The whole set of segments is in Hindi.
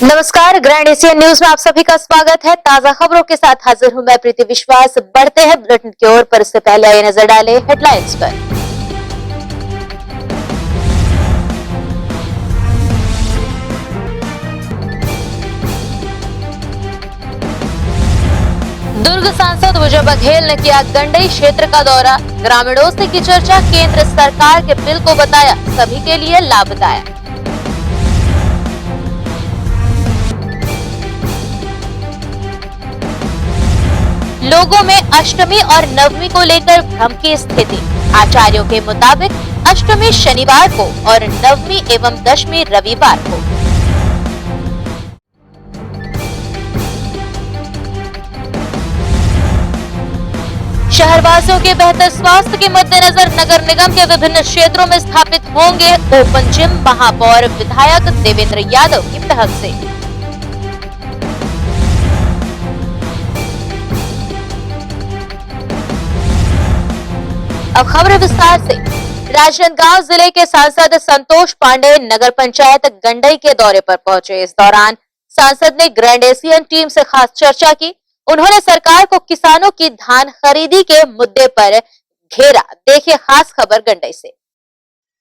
नमस्कार, ग्रैंड एशियन न्यूज में आप सभी का स्वागत है। ताजा खबरों के साथ हाजिर हूं मैं प्रीति विश्वास। बढ़ते हैं बुलेटिन की ओर, पर इससे पहले आइए नजर डालें हेडलाइंस पर। दुर्ग सांसद विजय बघेल ने किया गंडई क्षेत्र का दौरा। ग्रामीणों से की चर्चा, केंद्र सरकार के बिल को बताया सभी के लिए लाभदायक। लोगों में अष्टमी और नवमी को लेकर भ्रम की स्थिति। आचार्यों के मुताबिक अष्टमी शनिवार को और नवमी एवं दशमी रविवार को। शहरवासियों के बेहतर स्वास्थ्य के मद्देनजर नगर निगम के विभिन्न क्षेत्रों में स्थापित होंगे ओपन जिम। महापौर विधायक देवेंद्र यादव की पहल से। अब खबर विस्तार से। राजनांदगांव जिले के सांसद संतोष पांडे नगर पंचायत गंडई के दौरे पर पहुंचे। इस दौरान सांसद ने ग्रैंड एशियन टीम से खास चर्चा की। उन्होंने सरकार को किसानों की धान खरीदी के मुद्दे पर घेरा। देखिए खास खबर गंडई से।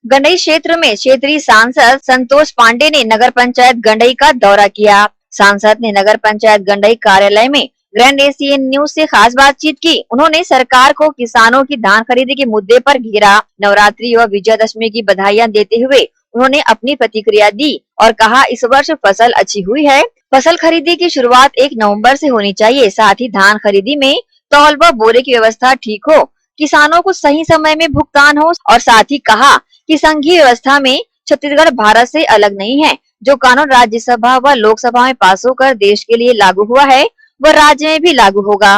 गंडई क्षेत्र में क्षेत्रीय सांसद संतोष पांडे ने नगर पंचायत गंडई का दौरा किया। सांसद ने नगर पंचायत गंडई कार्यालय में ग्रैंड एशियन न्यूज से खास बातचीत की। उन्होंने सरकार को किसानों की धान खरीदी के मुद्दे पर घेरा। नवरात्रि व विजयादशमी की बधाइयां देते हुए उन्होंने अपनी प्रतिक्रिया दी और कहा, इस वर्ष फसल अच्छी हुई है। फसल खरीदी की शुरुआत 1 नवंबर से होनी चाहिए। साथ ही धान खरीदी में तौल व बोरे की व्यवस्था ठीक हो, किसानों को सही समय में भुगतान हो। और साथ ही कहा कि संघीय व्यवस्था में छत्तीसगढ़ भारत से अलग नहीं है। जो कानून राज्यसभा व लोकसभा में पास होकर देश के लिए लागू हुआ है वह राज्य में भी लागू होगा।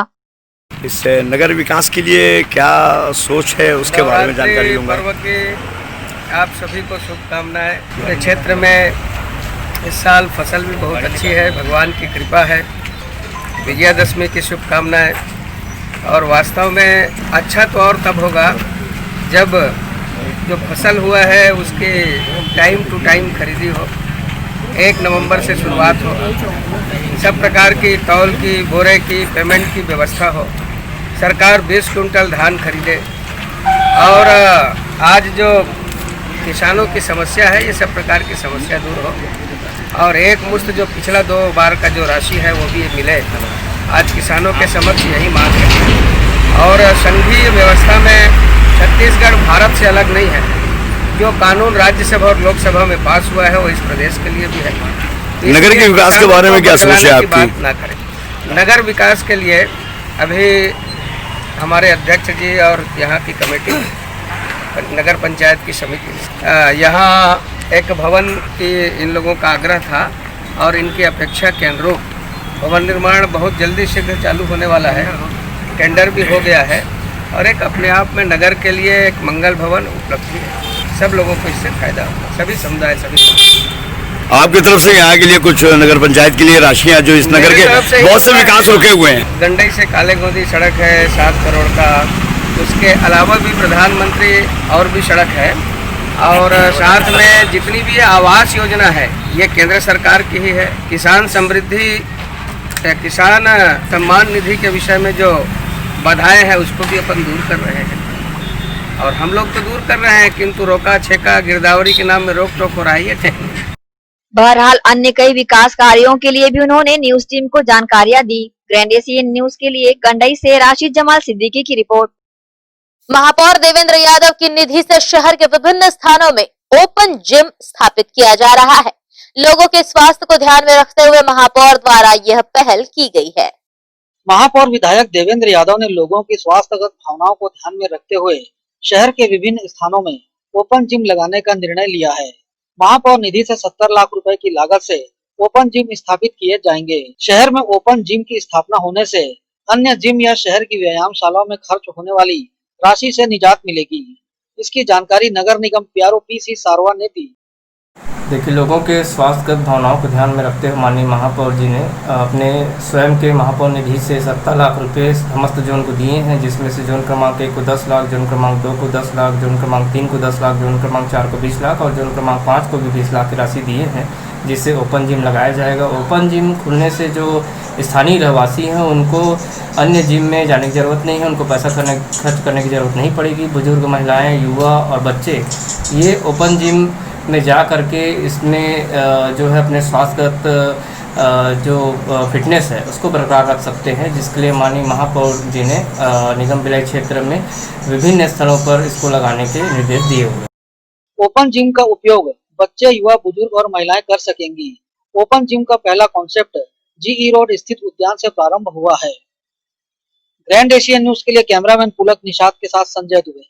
इस नगर विकास के लिए क्या सोच है उसके बारे में जानकारी लूंगा। पर्व की आप सभी को शुभकामनाएं। पूरे क्षेत्र में इस साल फसल भी बहुत अच्छी है, भगवान की कृपा है। विजयादशमी की शुभकामनाएं। और वास्तव में अच्छा तो और तब होगा जब जो फसल हुआ है उसके टाइम टू टाइम खरीदी हो, 1 नवंबर से शुरुआत हो, सब प्रकार की तौल की बोरे की पेमेंट की व्यवस्था हो, सरकार 20 कुंटल धान खरीदे और आज जो किसानों की समस्या है ये सब प्रकार की समस्या दूर हो और एक मुश्त जो पिछला 2 बार का जो राशि है वो भी मिले। आज किसानों के समक्ष यही मांग है। और संघीय व्यवस्था में छत्तीसगढ़ भारत से अलग नहीं है। जो कानून राज्यसभा और लोकसभा में पास हुआ है वो इस प्रदेश के लिए भी है। नगर के विकास के बारे में क्या सोच है आपकी? बात ना करें। नगर विकास के लिए अभी हमारे अध्यक्ष जी और यहाँ की कमेटी, नगर पंचायत की समिति, यहाँ एक भवन की इन लोगों का आग्रह था और इनकी अपेक्षा के अनुरूप भवन निर्माण बहुत जल्दी शीघ्र चालू होने वाला है। टेंडर भी हो गया है और एक अपने आप में नगर के लिए एक मंगल भवन उपलब्धि है। सब लोगों को इससे फायदा होगा, सभी समुदाय, सभी। आपकी तरफ से यहाँ के लिए कुछ नगर पंचायत के लिए राशियाँ जो इस नगर के बहुत से विकास रोके हुए हैं। गंडई से काले गोदी सड़क है 7 करोड़ का। उसके अलावा भी प्रधानमंत्री और भी सड़क है और साथ में जितनी भी आवास योजना है ये केंद्र सरकार की ही है। किसान समृद्धि, किसान सम्मान निधि के विषय में जो बाधाएं हैं उसको भी अपन दूर कर रहे हैं और हम लोग तो दूर कर रहे हैं, किंतु रोका छेका गिरदावरी के नाम में रोक टोक हो रही है। बहरहाल अन्य कई विकास कार्यों के लिए भी उन्होंने न्यूज टीम को जानकारियां दी। ग्रैंड एशियन न्यूज के लिए गंडई से राशिद जमाल सिद्दीकी की रिपोर्ट। महापौर देवेंद्र यादव की निधि से शहर के विभिन्न स्थानों में ओपन जिम स्थापित किया जा रहा है। लोगों के स्वास्थ्य को ध्यान में रखते हुए महापौर द्वारा यह पहल की गई है। महापौर विधायक देवेंद्र यादव ने लोगों की स्वास्थ्यगत भावनाओं को ध्यान में रखते हुए शहर के विभिन्न स्थानों में ओपन जिम लगाने का निर्णय लिया है। महापौर निधि से 70 लाख रुपए की लागत से ओपन जिम स्थापित किए जाएंगे। शहर में ओपन जिम की स्थापना होने से अन्य जिम या शहर की व्यायामशालाओं में खर्च होने वाली राशि से निजात मिलेगी। इसकी जानकारी नगर निगम PRO PC सारवा ने दी। देखिए, लोगों के स्वास्थ्यगत भावनाओं को ध्यान में रखते हुए माननीय महापौर जी ने अपने स्वयं के महापौर निधि से 70 लाख रुपए समस्त जोन को दिए हैं, जिसमें से जोन क्रमांक 1 को 10 लाख, जोन क्रमांक 2 को 10 लाख, जोन क्रमांक 3 को 10 लाख, जोन क्रमांक 4 को 20 लाख और जोन क्रमांक 5 को भी 20 लाख की राशि दिए हैं। जिससे ओपन जिम लगाया जाएगा। ओपन जिम खुलने से जो स्थानीय रहवासी हैं उनको अन्य जिम में जाने की ज़रूरत नहीं है, उनको पैसा खर्च करने की ज़रूरत नहीं पड़ेगी। बुजुर्ग, महिलाएं, युवा और बच्चे ये ओपन जिम में जा करके इसमें जो है अपने स्वास्थ्यगत जो फिटनेस है उसको बरकरार रख सकते हैं, जिसके लिए माननीय महापौर जी ने निगम विलय क्षेत्र में विभिन्न स्थलों पर इसको लगाने के निर्देश दिए हुए। ओपन जिम का उपयोग बच्चे, युवा, बुजुर्ग और महिलाएं कर सकेंगी। ओपन जिम का पहला कॉन्सेप्ट जीई रोड स्थित उद्यान से प्रारंभ हुआ है। ग्रैंड एशियन न्यूज के लिए कैमरामैन पुलक निषाद के साथ संजय दुबे।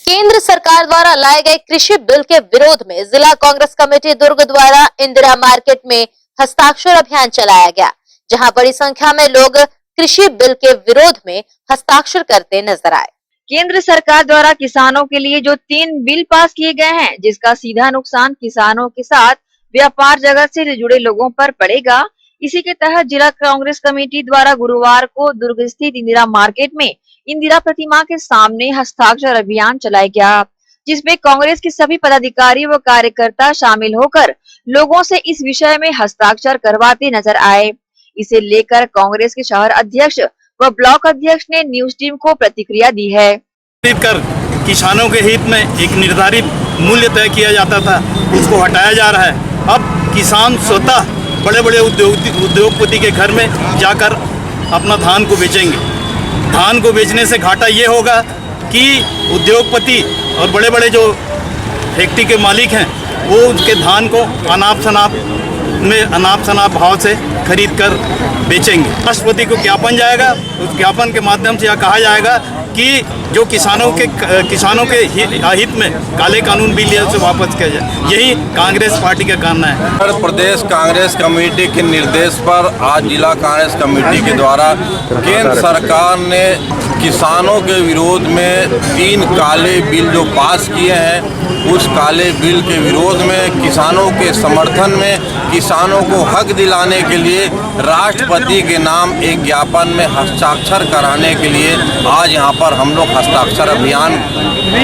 केंद्र सरकार द्वारा लाए गए कृषि बिल के विरोध में जिला कांग्रेस कमेटी दुर्ग द्वारा इंदिरा मार्केट में हस्ताक्षर अभियान चलाया गया, जहां बड़ी संख्या में लोग कृषि बिल के विरोध में हस्ताक्षर करते नजर आए। केंद्र सरकार द्वारा किसानों के लिए जो 3 बिल पास किए गए हैं, जिसका सीधा नुकसान किसानों के साथ व्यापार जगत से जुड़े लोगों पर पड़ेगा, इसी के तहत जिला कांग्रेस कमेटी द्वारा गुरुवार को दुर्ग स्थित इंदिरा मार्केट में इंदिरा प्रतिमा के सामने हस्ताक्षर अभियान चलाया गया, जिसमें कांग्रेस के सभी पदाधिकारी व कार्यकर्ता शामिल होकर लोगों से इस विषय में हस्ताक्षर करवाते नजर आए। इसे लेकर कांग्रेस के शहर अध्यक्ष व ब्लॉक अध्यक्ष ने न्यूज टीम को प्रतिक्रिया दी है। कर किसानों के हित में एक निर्धारित मूल्य तय किया जाता था, उसको हटाया जा रहा है। अब किसान स्वतः बड़े बड़े उद्योगपति के घर में जाकर अपना धान को बेचेंगे। धान को बेचने से घाटा ये होगा कि उद्योगपति और बड़े बड़े जो फैक्ट्री के मालिक हैं वो उसके धान को अनाप शनाप भाव से खरीद कर बेचेंगे। राष्ट्रपति को ज्ञापन जाएगा, उस ज्ञापन के माध्यम से यह कहा जाएगा कि जो किसानों के हित में काले कानून बिल है उसे वापस किया जाए। यही कांग्रेस पार्टी का कहना है। उत्तर प्रदेश कांग्रेस कमेटी के निर्देश पर आज जिला कांग्रेस कमेटी के द्वारा केंद्र सरकार ने किसानों के विरोध में 3 काले बिल जो पास किए हैं, उस काले बिल के विरोध में किसानों के समर्थन में किसानों को हक दिलाने के लिए राष्ट्रपति के नाम एक ज्ञापन में हस्ताक्षर कराने के लिए आज यहाँ पर हम लोग हस्ताक्षर अभियान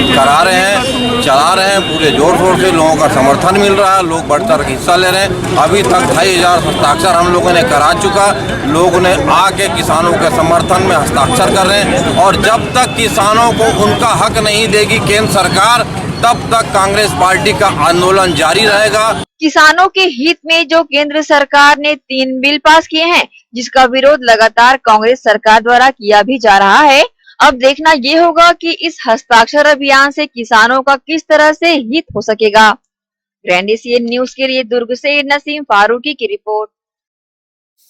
करा रहे हैं, चला रहे हैं। पूरे जोर शोर से लोगों का समर्थन मिल रहा है, लोग बढ़ चढ़ के हिस्सा ले रहे हैं। अभी तक 2500 हस्ताक्षर हम लोगों ने करा चुका। लोग ने आके किसानों के समर्थन में हस्ताक्षर कर रहे हैं और जब तक किसानों को उनका हक नहीं देगी केंद्र सरकार, तब तक कांग्रेस पार्टी का आंदोलन जारी रहेगा। किसानों के हित में जो केंद्र सरकार ने 3 बिल पास किए हैं, जिसका विरोध लगातार कांग्रेस सरकार द्वारा किया भी जा रहा है। अब देखना ये होगा कि इस हस्ताक्षर अभियान से किसानों का किस तरह से हित हो सकेगा। ग्रैंड एशियन न्यूज के लिए दुर्ग से नसीम फारूकी की रिपोर्ट।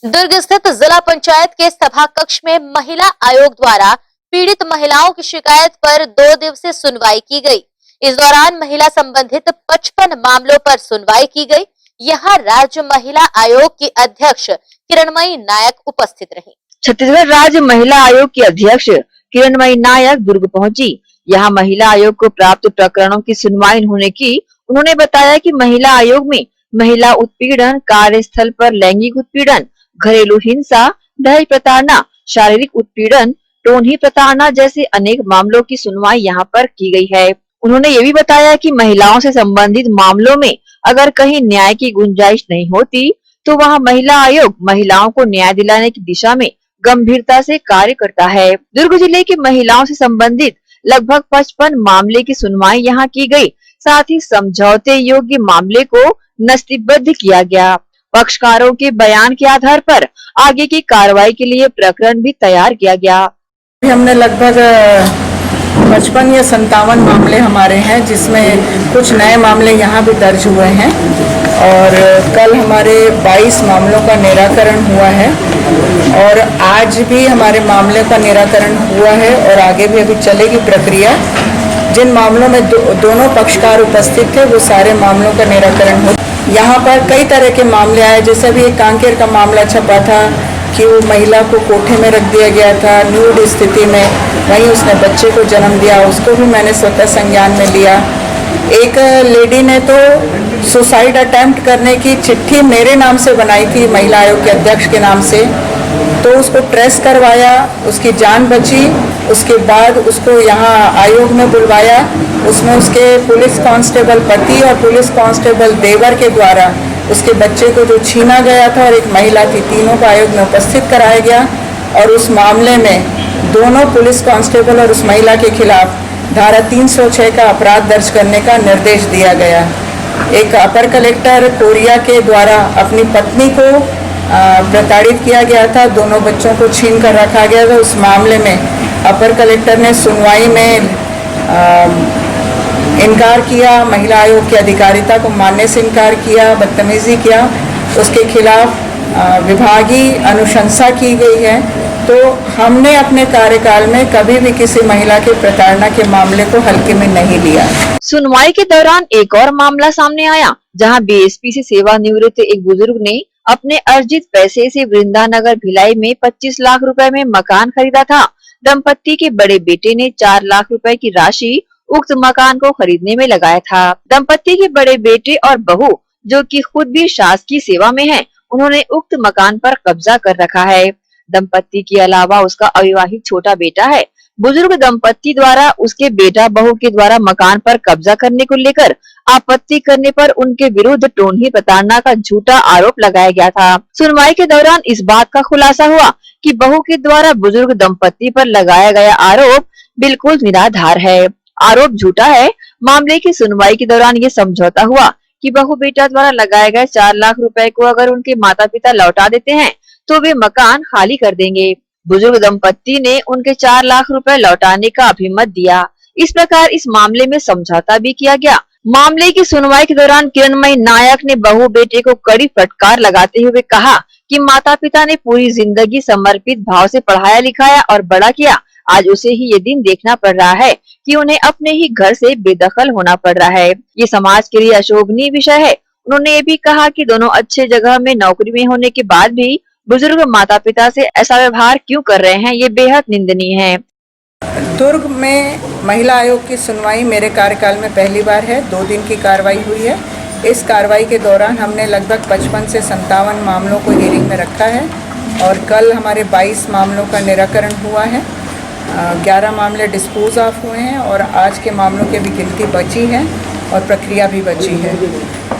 दुर्ग स्थित जिला पंचायत के सभा कक्ष में महिला आयोग द्वारा पीड़ित महिलाओं की शिकायत पर 2 दिवसीय सुनवाई की गई। इस दौरान महिला संबंधित 55 मामलों पर सुनवाई की गई। यहाँ राज्य महिला आयोग की अध्यक्ष किरणमयी नायक उपस्थित रही। छत्तीसगढ़ राज्य महिला आयोग की अध्यक्ष किरणमयी नायक दुर्ग पहुंची। यहाँ महिला आयोग को प्राप्त प्रकरणों की सुनवाई होने की उन्होंने बताया कि महिला आयोग में महिला उत्पीड़न, कार्यस्थल पर लैंगिक उत्पीड़न, घरेलू हिंसा, दहेज प्रताड़ना, शारीरिक उत्पीड़न, टोनही प्रताड़ना जैसे अनेक मामलों की सुनवाई यहाँ पर की गई है। उन्होंने ये भी बताया कि महिलाओं से संबंधित मामलों में अगर कहीं न्याय की गुंजाइश नहीं होती तो वहाँ महिला आयोग महिलाओं को न्याय दिलाने की दिशा में गंभीरता से कार्य करता है। दुर्ग जिले की महिलाओं से संबंधित लगभग 55 मामले की सुनवाई यहाँ की गई। साथ ही समझौते योग्य मामले को नस्तीबद्ध किया गया। पक्षकारों के बयान के आधार पर आगे की कार्रवाई के लिए प्रकरण भी तैयार किया गया। हमने लगभग 55 या 57 मामले हमारे हैं, जिसमें कुछ नए मामले यहाँ भी दर्ज हुए हैं और कल हमारे 22 मामलों का निराकरण हुआ है और आज भी हमारे मामले का निराकरण हुआ है और आगे भी अभी चलेगी प्रक्रिया। जिन मामलों में दोनों पक्षकार उपस्थित थे वो सारे मामलों का निराकरण हो। यहाँ पर कई तरह के मामले आए, जैसे भी एक कांकेर का मामला छपा था कि वो महिला को कोठे में रख दिया गया था न्यूड स्थिति में, वहीं उसने बच्चे को जन्म दिया, उसको भी मैंने स्वतः संज्ञान में लिया। एक लेडी ने तो सुसाइड अटेम्प्ट करने की चिट्ठी मेरे नाम से बनाई थी, महिला आयोग के अध्यक्ष के नाम से, तो उसको ट्रेस करवाया, उसकी जान बची। उसके बाद उसको यहाँ आयोग में बुलवाया, उसमें उसके पुलिस कांस्टेबल पति और पुलिस कांस्टेबल देवर के द्वारा उसके बच्चे को जो छीना गया था और एक महिला थी, तीनों को आयोग में उपस्थित कराया गया और उस मामले में दोनों पुलिस कांस्टेबल और उस महिला के खिलाफ धारा 306 का अपराध दर्ज करने का निर्देश दिया गया। एक अपर कलेक्टर कोरिया के द्वारा अपनी पत्नी को प्रताड़ित किया गया था, दोनों बच्चों को छीन कर रखा गया था। उस मामले में अपर कलेक्टर ने सुनवाई में इनकार किया, महिला आयोग की अधिकारिता को मानने से इनकार किया, बदतमीजी किया। उसके खिलाफ विभागीय अनुशंसा की गई है। तो हमने अपने कार्यकाल में कभी भी किसी महिला के प्रताड़ना के मामले को हल्के में नहीं लिया। सुनवाई के दौरान एक और मामला सामने आया, जहां बीएसपी से सेवानिवृत्त एक बुजुर्ग ने अपने अर्जित पैसे से वृंदानगर भिलाई में 25 लाख रुपए में मकान खरीदा था। दंपत्ति के बड़े बेटे ने 4 लाख रुपए की राशि उक्त मकान को खरीदने में लगाया था। दंपत्ति के बड़े बेटे और बहू, जो कि खुद भी शासकीय सेवा में हैं, उन्होंने उक्त मकान पर कब्जा कर रखा है। दंपत्ति के अलावा उसका अविवाहित छोटा बेटा है। बुजुर्ग दंपत्ति द्वारा उसके बेटा बहू के द्वारा मकान पर कब्जा करने को लेकर आपत्ति करने पर उनके विरुद्ध टोनही प्रताड़ना का झूठा आरोप लगाया गया था। सुनवाई के दौरान इस बात का खुलासा हुआ कि बहू के द्वारा बुजुर्ग दंपत्ति पर लगाया गया आरोप बिल्कुल निराधार है, आरोप झूठा है। मामले की सुनवाई के दौरान ये समझौता हुआ कि बहू बेटा द्वारा लगाए गए 4 लाख रुपए को अगर उनके माता पिता लौटा देते हैं तो वे मकान खाली कर देंगे। बुजुर्ग दंपत्ति ने उनके 4 लाख रुपए लौटाने का अभिमत दिया। इस प्रकार इस मामले में समझौता भी किया गया। मामले की सुनवाई के दौरान किरणमयी नायक ने बहू बेटे को कड़ी फटकार लगाते हुए कहा कि माता पिता ने पूरी जिंदगी समर्पित भाव से पढ़ाया लिखाया और बड़ा किया। आज उसे ही ये दिन देखना पड़ रहा है कि उन्हें अपने ही घर से बेदखल होना पड़ रहा है। ये समाज के लिए अशोभनीय विषय है। उन्होंने ये भी कहा कि दोनों अच्छे जगह में नौकरी में होने के बाद भी बुजुर्ग माता पिता से ऐसा व्यवहार क्यों कर रहे हैं, ये बेहद निंदनीय है। दुर्ग में महिला आयोग की सुनवाई मेरे कार्यकाल में पहली बार है। 2 दिन की कार्रवाई हुई है। इस कार्रवाई के दौरान हमने लगभग 55 से 57 मामलों को हियरिंग में रखा है और कल हमारे 22 मामलों का निराकरण हुआ है। 11 मामले डिस्पोज ऑफ हुए हैं और आज के मामलों की भी गिनती बची है और प्रक्रिया भी बची है।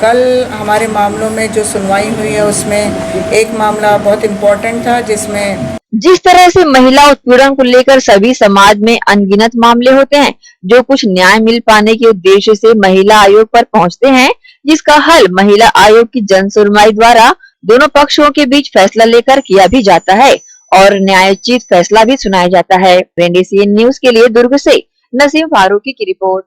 कल हमारे मामलों में जो सुनवाई हुई है उसमें एक मामला बहुत इम्पोर्टेंट था, जिसमें जिस तरह से महिला उत्पीड़न को लेकर सभी समाज में अनगिनत मामले होते हैं, जो कुछ न्याय मिल पाने के उद्देश्य से महिला आयोग पर पहुंचते हैं, जिसका हल महिला आयोग की जन सुनवाई द्वारा दोनों पक्षों के बीच फैसला लेकर किया भी जाता है और न्यायोचित फैसला भी सुनाया जाता है। एनडीसीएन न्यूज के लिए दुर्ग से नसीम फारूकी की रिपोर्ट।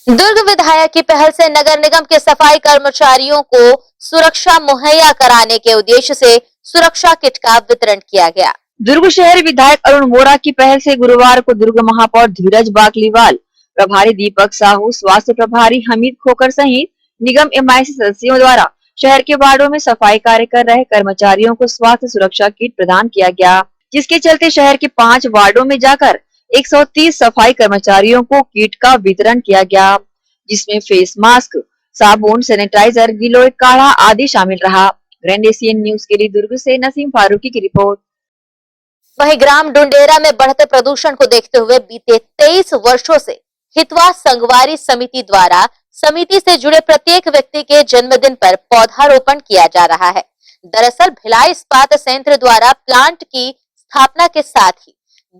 दुर्ग विधायक की पहल से नगर निगम के सफाई कर्मचारियों को सुरक्षा मुहैया कराने के उद्देश्य से सुरक्षा किट का वितरण किया गया। दुर्ग शहर विधायक अरुण वोरा की पहल से गुरुवार को दुर्ग महापौर धीरज बाकलीवाल, प्रभारी दीपक साहू, स्वास्थ्य प्रभारी हमीद खोकर सहित निगम एमआईसी सदस्यों द्वारा शहर के वार्डों में सफाई कार्य कर रहे कर्मचारियों को स्वास्थ्य सुरक्षा किट प्रदान किया गया, जिसके चलते शहर के 5 वार्डों में जाकर 130 सफाई कर्मचारियों को किट का वितरण किया गया, जिसमें फेस मास्क, साबुन, सैनिटाइजर, गिलोय काढ़ा आदि शामिल रहा। ग्रैंड एशियन न्यूज के लिए दुर्ग से नसीम फारूकी की रिपोर्ट। वहीं ग्राम डुंडेरा में बढ़ते प्रदूषण को देखते हुए बीते 23 वर्षों से हितवा संगवारी समिति द्वारा समिति से जुड़े प्रत्येक व्यक्ति के जन्मदिन पर पौधारोपण किया जा रहा है। दरअसल भिलाई इस्पात संयंत्र द्वारा प्लांट की स्थापना के साथ ही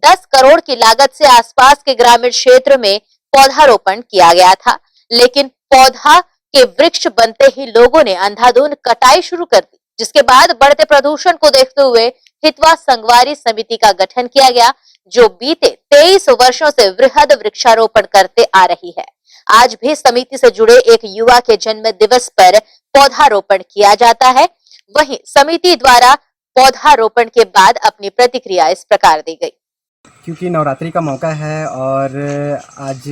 10 करोड़ की लागत से आसपास के ग्रामीण क्षेत्र में पौधारोपण किया गया था, लेकिन पौधा के वृक्ष बनते ही लोगों ने अंधाधुंध कटाई शुरू कर दी, जिसके बाद बढ़ते प्रदूषण को देखते हुए हितवा संगवारी समिति का गठन किया गया, जो बीते 23 वर्षों से वृहद वृक्षारोपण करते आ रही है। आज भी समिति से जुड़े एक युवा के जन्म दिवस पर पौधारोपण किया जाता है। वहीं समिति द्वारा पौधारोपण के बाद अपनी प्रतिक्रिया इस प्रकार दी गई। क्योंकि नवरात्रि का मौका है और आज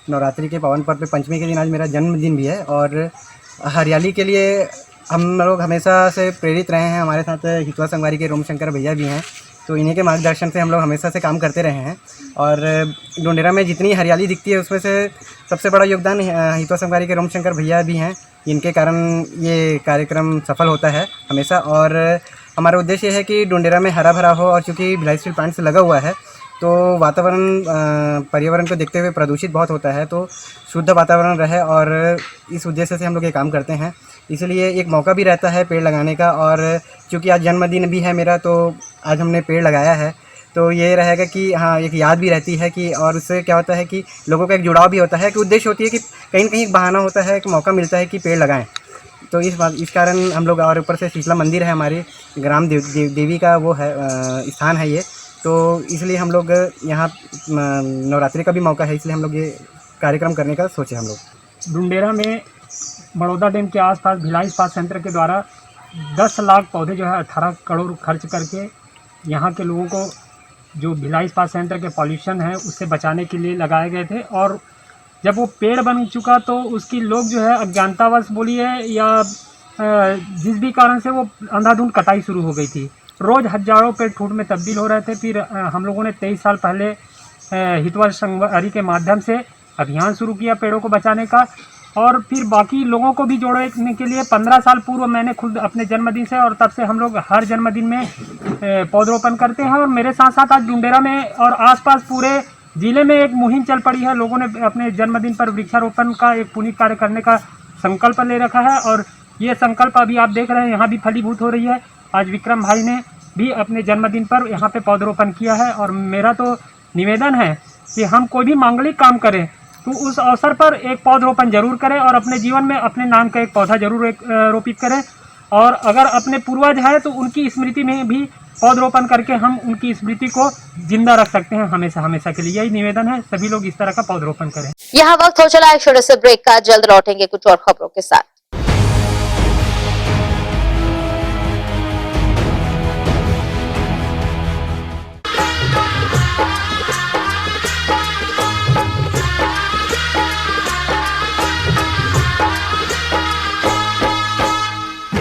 नवरात्रि के पावन पर्व पे पंचमी के दिन आज मेरा जन्मदिन भी है और हरियाली के लिए हम लोग हमेशा से प्रेरित रहे हैं। हमारे साथ हितवा संगवारी के रोमशंकर भैया भी हैं, तो इन्हीं के मार्गदर्शन से हम लोग हमेशा से काम करते रहे हैं और डुंडेरा में जितनी हरियाली दिखती है उसमें से सबसे बड़ा योगदान हितवा संगवारी के रोमशंकर भैया भी हैं। इनके कारण ये कार्यक्रम सफल होता है हमेशा और हमारा उद्देश्य है कि डुंडेरा में हरा भरा हो और चूँकि भिलाई स्टील प्लांट से लगा हुआ है तो वातावरण पर्यावरण को देखते हुए प्रदूषित बहुत होता है, तो शुद्ध वातावरण रहे और इस उद्देश्य से हम लोग ये काम करते हैं। इसलिए एक मौका भी रहता है पेड़ लगाने का, और चूँकि आज जन्मदिन भी है मेरा, तो आज हमने पेड़ लगाया है। तो ये रहेगा कि हाँ, एक याद भी रहती है कि, और उससे क्या होता है कि लोगों का एक जुड़ाव भी होता है, कि उद्देश्य होती है कि कहीं न कहीं एक बहाना होता है, एक मौका मिलता है कि पेड़ लगाएं। तो इस कारण हम लोग, और ऊपर से शीतला मंदिर है हमारी ग्राम देवी का वो है स्थान है ये, तो इसलिए हम लोग यहाँ नवरात्रि का भी मौका है, इसलिए हम लोग ये कार्यक्रम करने का सोचे हम लोग। डुंडेरा में बड़ौदा डैम के आसपास भिलाई इस्पात संयंत्र के द्वारा 10 लाख पौधे जो है 18 करोड़ खर्च करके यहाँ के लोगों को जो भिलाई इस्पात संयंत्र के पॉल्यूशन है उससे बचाने के लिए लगाए गए थे। और जब वो पेड़ बन चुका तो उसकी लोग जो है अज्ञानतावश बोलिए या जिस भी कारण से वो अंधाधुंध कटाई शुरू हो गई थी। रोज़ हजारों पेड़ ठूट में तब्दील हो रहे थे। फिर हम लोगों ने 23 साल पहले हितवर संगवारी के माध्यम से अभियान शुरू किया पेड़ों को बचाने का, और फिर बाकी लोगों को भी जोड़ने के लिए 15 साल पूर्व मैंने खुद अपने जन्मदिन से, और तब से हम लोग हर जन्मदिन में पौधरोपण करते हैं। और मेरे साथ साथ आज डुंडेरा में और आसपास पूरे जिले में एक मुहिम चल पड़ी है। लोगों ने अपने जन्मदिन पर वृक्षारोपण का एक पुनीत कार्य करने का संकल्प ले रखा है, और ये संकल्प अभी आप देख रहे हैं यहाँ भी फलीभूत हो रही है। आज विक्रम भाई ने भी अपने जन्मदिन पर यहाँ पे पौधरोपण किया है। और मेरा तो निवेदन है कि हम कोई भी मांगलिक काम करें तो उस अवसर पर एक पौधरोपण जरूर करें, और अपने जीवन में अपने नाम का एक पौधा जरूर रोपित करें। और अगर अपने पूर्वज है तो उनकी स्मृति में भी पौधरोपण करके हम उनकी स्मृति को जिंदा रख सकते हैं हमेशा हमेशा के लिए। यही निवेदन है, सभी लोग इस तरह का पौधरोपण करें। यहाँ वक्त हो चला एक छोटे से ब्रेक का, जल्द लौटेंगे कुछ और खबरों के साथ।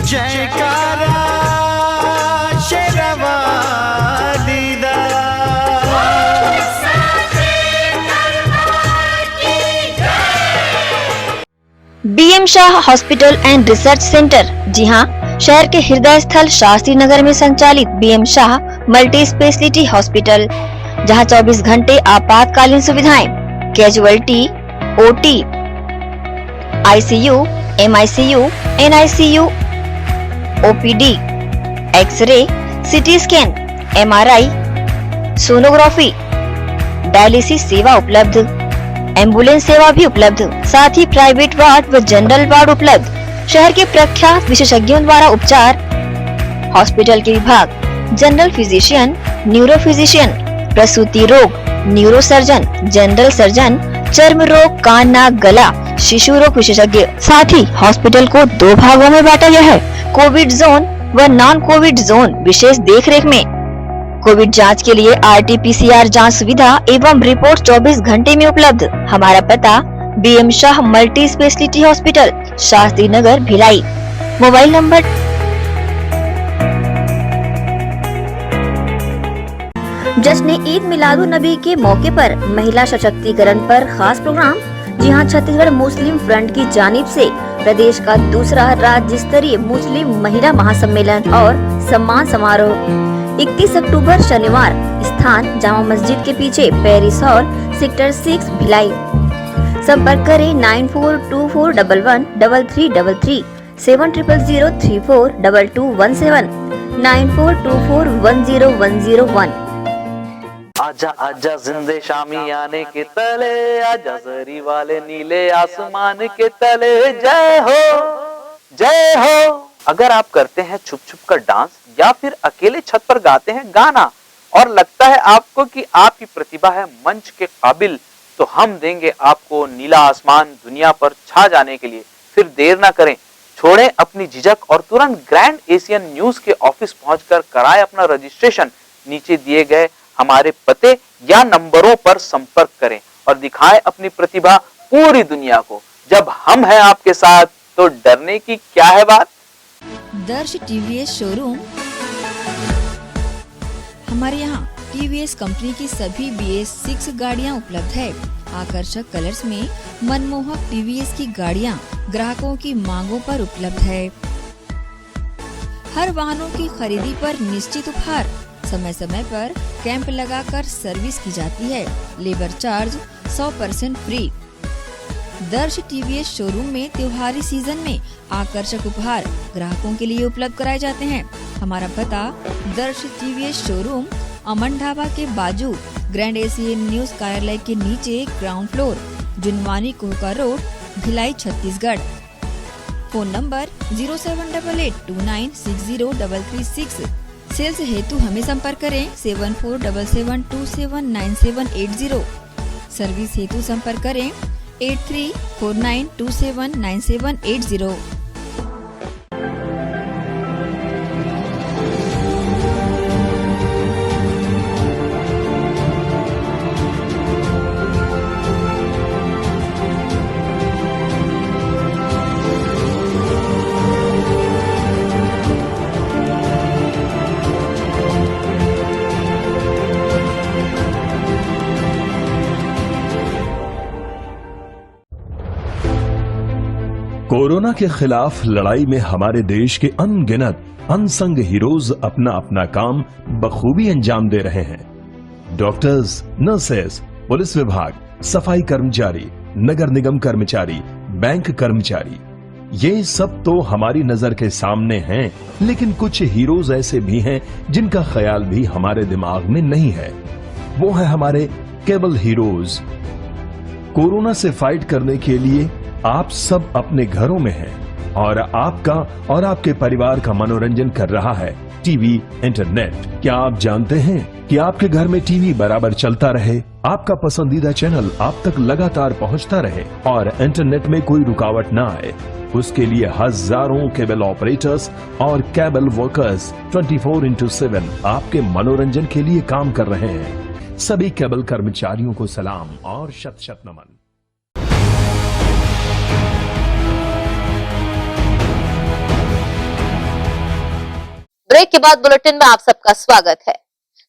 जयकारा शेरवा दीदा, BM Shah hospital and research centre. जी हाँ, शहर के हृदय स्थल शास्त्री नगर में संचालित BM Shah multi speciality hospital, जहां 24 घंटे आपातकालीन सुविधाएं, casualty, OT, ICU, MICU, NICU, OPD, x-ray, CT scan, MRI, sonography, dialysis सेवा उपलब्ध, एम्बुलेंस सेवा भी उपलब्ध, साथ ही प्राइवेट वार्ड व जनरल वार्ड उपलब्ध। शहर के प्रख्यात विशेषज्ञों द्वारा उपचार। हॉस्पिटल के विभाग: जनरल फिजिशियन, न्यूरो फिजिशियन, प्रसूति रोग, न्यूरो सर्जन, जनरल सर्जन, चर्म रोग, कान नाक गला, शिशु रोग विशेषज्ञ। साथ ही हॉस्पिटल को 2 भागों में बांटा गया है, कोविड जोन व नॉन कोविड जोन। विशेष देखरेख में कोविड जांच के लिए RT-PCR जांच सुविधा एवं रिपोर्ट 24 घंटे में उपलब्ध। हमारा पता: BM Shah multi speciality hospital, Shastri Nagar, Bhilai. Mobile number: जश्न ईद मिलादुन नबी के मौके पर महिला सशक्तिकरण पर खास प्रोग्राम। जी हां, छत्तीसगढ़ मुस्लिम फ्रंट की जानिब से प्रदेश का दूसरा राज्य स्तरीय मुस्लिम महिला महासम्मेलन और सम्मान समारोह 31 अक्टूबर शनिवार। स्थान: जामा मस्जिद के पीछे, पेरिस हॉल, सेक्टर 6, भिलाई। संपर्क करें 9424113333, 7000342217, 9424101001। आजा आजा जिंदे शामी आने के तले, आजा जरी वाले नीले आसमान के तले, जय हो जय हो। अगर आप करते हैं छुप छुप कर डांस या फिर अकेले छत पर गाते हैं गाना और लगता है आपको कि आपकी प्रतिभा है मंच के काबिल, तो हम देंगे आपको नीला आसमान दुनिया पर छा जाने के लिए। फिर देर ना करें, छोड़ें अपनी झिझक और तुरंत ग्रैंड एशियन न्यूज के ऑफिस पहुंचकर कराएं अपना रजिस्ट्रेशन। नीचे दिए गए हमारे पते या नंबरों पर संपर्क करें और दिखाएं अपनी प्रतिभा पूरी दुनिया को। जब हम हैं आपके साथ तो डरने की क्या है बात। दर्श टीवीएस शोरूम। हमारे यहाँ टीवीएस कंपनी की सभी BS6 गाड़ियाँ उपलब्ध है। आकर्षक कलर्स में मनमोहक टीवीएस की गाड़ियाँ ग्राहकों की मांगों पर उपलब्ध है। हर वाहनों की खरीदी पर निश्चित उपहार। समय समय पर कैंप लगाकर सर्विस की जाती है। Labour charge 100% free. दर्श टीवीएस शोरूम में त्योहारी सीजन में आकर्षक उपहार ग्राहकों के लिए उपलब्ध कराए जाते हैं। हमारा पता दर्श टीवीएस शोरूम अमन ढाबा के बाजू ग्रैंड एशियन न्यूज कार्यालय के नीचे ground floor, Junwani Kohka road, Bhilai, Chhattisgarh. Phone number 0788296036। Sales हेतु हमें संपर्क करें 7477279780। सर्विस हेतु संपर्क करें 8349279780। कोरोना के खिलाफ लड़ाई में हमारे देश के अनगिनत अनसंग हीरोज अपना अपना काम बखूबी अंजाम दे रहे हैं। डॉक्टर्स, नर्सेस, पुलिस विभाग, सफाई कर्मचारी, नगर निगम कर्मचारी, बैंक कर्मचारी, ये सब तो हमारी नजर के सामने हैं, लेकिन कुछ हीरोज ऐसे भी हैं जिनका ख्याल भी हमारे दिमाग में नहीं है। वो है हमारे केबल हीरोज। कोरोना से फाइट करने के लिए आप सब अपने घरों में हैं और आपका और आपके परिवार का मनोरंजन कर रहा है टीवी, इंटरनेट। क्या आप जानते हैं कि आपके घर में टीवी बराबर चलता रहे, आपका पसंदीदा चैनल आप तक लगातार पहुंचता रहे और इंटरनेट में कोई रुकावट ना आए? उसके लिए हजारों केबल ऑपरेटर्स और केबल वर्कर्स 24/7 आपके मनोरंजन के लिए काम कर रहे हैं। सभी केबल कर्मचारियों को सलाम और शत शत नमन। ब्रेक के बाद बुलेटिन में आप सबका स्वागत है।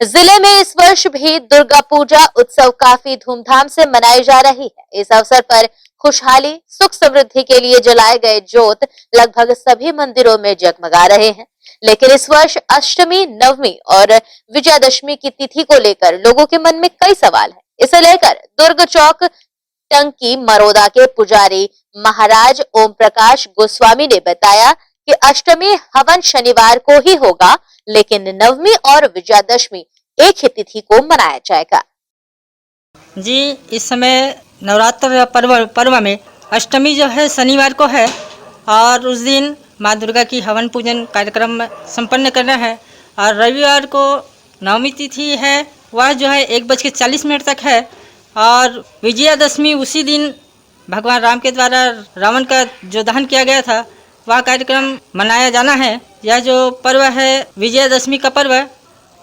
जिले में इस वर्ष भी दुर्गा पूजा उत्सव काफी धूमधाम से मनाई जा रही है। इस अवसर पर खुशहाली, सुख समृद्धि के लिए जलाए गए जोत लगभग सभी मंदिरों में जगमगा रहे हैं। लेकिन इस वर्ष अष्टमी, नवमी और विजयादशमी की तिथि को लेकर लोगों के मन में कई सवाल हैं। इसे लेकर दुर्ग चौक टंकी मरोदा के पुजारी महाराज ओम प्रकाश गोस्वामी ने बताया कि अष्टमी हवन शनिवार को ही होगा, लेकिन नवमी और विजयादशमी एक ही तिथि को मनाया जाएगा। जी, इस समय नवरात्र पर्व में अष्टमी जो है शनिवार को है और उस दिन माँ दुर्गा की हवन पूजन कार्यक्रम संपन्न करना है। और रविवार को नवमी तिथि है, वह जो है 1:40 तक है। और विजयादशमी उसी दिन भगवान राम के द्वारा रावण का जो दहन किया गया था, वह कार्यक्रम मनाया जाना है। यह जो पर्व है विजयादशमी का पर्व,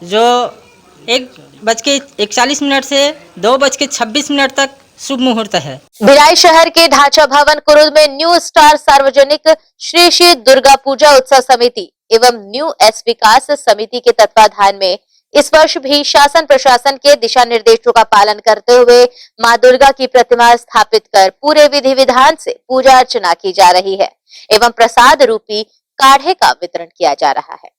जो 1:41 से 2:26 तक शुभ मुहूर्त है। भिलाई शहर के ढांचा भवन कुरुद में न्यू स्टार सार्वजनिक श्री श्री दुर्गा पूजा उत्सव समिति एवं न्यू एस विकास समिति के तत्वाधान में इस वर्ष भी शासन प्रशासन के दिशा निर्देशों का पालन करते हुए मां दुर्गा की प्रतिमा स्थापित कर पूरे विधि विधान से पूजा अर्चना की जा रही है एवं प्रसाद रूपी काढ़े का वितरण किया जा रहा है।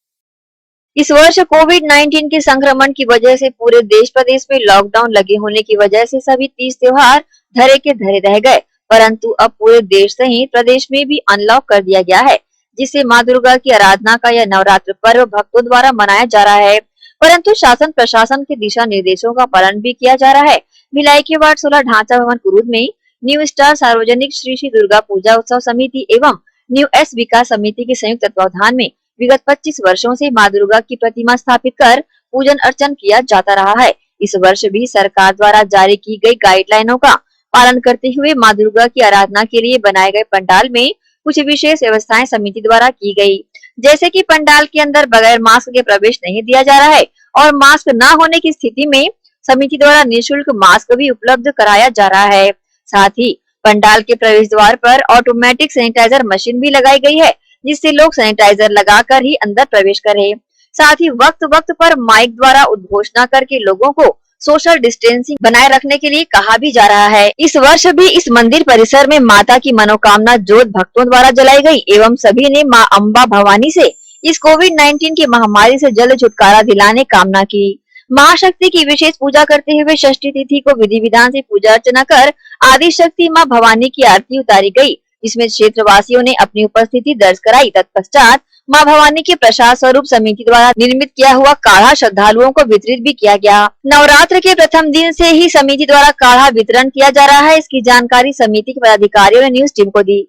इस वर्ष कोविड-19 के संक्रमण की वजह से पूरे देश प्रदेश में लॉकडाउन लगे होने की वजह से सभी 30 त्योहार धरे के धरे रह गए, परंतु अब पूरे देश सहित प्रदेश में भी अनलॉक कर दिया गया है, जिससे मां दुर्गा की आराधना का यह नवरात्र पर्व भक्तों द्वारा मनाया जा रहा है। परंतु शासन प्रशासन के दिशा निर्देशों का पालन भी किया जा रहा है। भिलाई के वार्ड 16 ढांचा भवन कुरुद में न्यू स्टार सार्वजनिक श्री श्री दुर्गा पूजा उत्सव समिति एवं न्यू एस विकास समिति के संयुक्त तत्वाधान में विगत 25 वर्षों से मां दुर्गा की प्रतिमा स्थापित कर पूजन अर्चन किया जाता रहा है। इस वर्ष भी सरकार द्वारा जारी की गई गाइडलाइनों का पालन करते हुए मां दुर्गा की आराधना के लिए बनाए गए पंडाल में कुछ विशेष व्यवस्थाएं समिति द्वारा की गई, जैसे कि पंडाल के अंदर बगैर मास्क के प्रवेश नहीं दिया जा रहा है और मास्क न होने की स्थिति में समिति द्वारा निःशुल्क मास्क भी उपलब्ध कराया जा रहा है। साथ ही पंडाल के प्रवेश द्वार पर ऑटोमेटिक सैनिटाइजर मशीन भी लगाई गई है, जिससे लोग सैनिटाइजर लगाकर ही अंदर प्रवेश करें। साथ ही वक्त वक्त पर माइक द्वारा उद्घोषणा करके लोगों को सोशल डिस्टेंसिंग बनाए रखने के लिए कहा भी जा रहा है। इस वर्ष भी इस मंदिर परिसर में माता की मनोकामना ज्योत भक्तों द्वारा जलाई गई एवं सभी ने मां अम्बा भवानी से इस कोविड-19 की महामारी से जल्द छुटकारा दिलाने कामना की। महाशक्ति की विशेष पूजा करते हुए षष्ठी तिथि को विधि विधान से पूजा अर्चना कर आदि शक्ति मां भवानी की आरती उतारी गई, जिसमें क्षेत्रवासियों ने अपनी उपस्थिति दर्ज कराई। तत्पश्चात मां भवानी के प्रसाद स्वरूप समिति द्वारा निर्मित किया हुआ काढ़ा श्रद्धालुओं को वितरित भी किया गया। नवरात्र के प्रथम दिन से ही समिति द्वारा काढ़ा वितरण किया जा रहा है। इसकी जानकारी समिति के पदाधिकारियों ने न्यूज टीम को दी।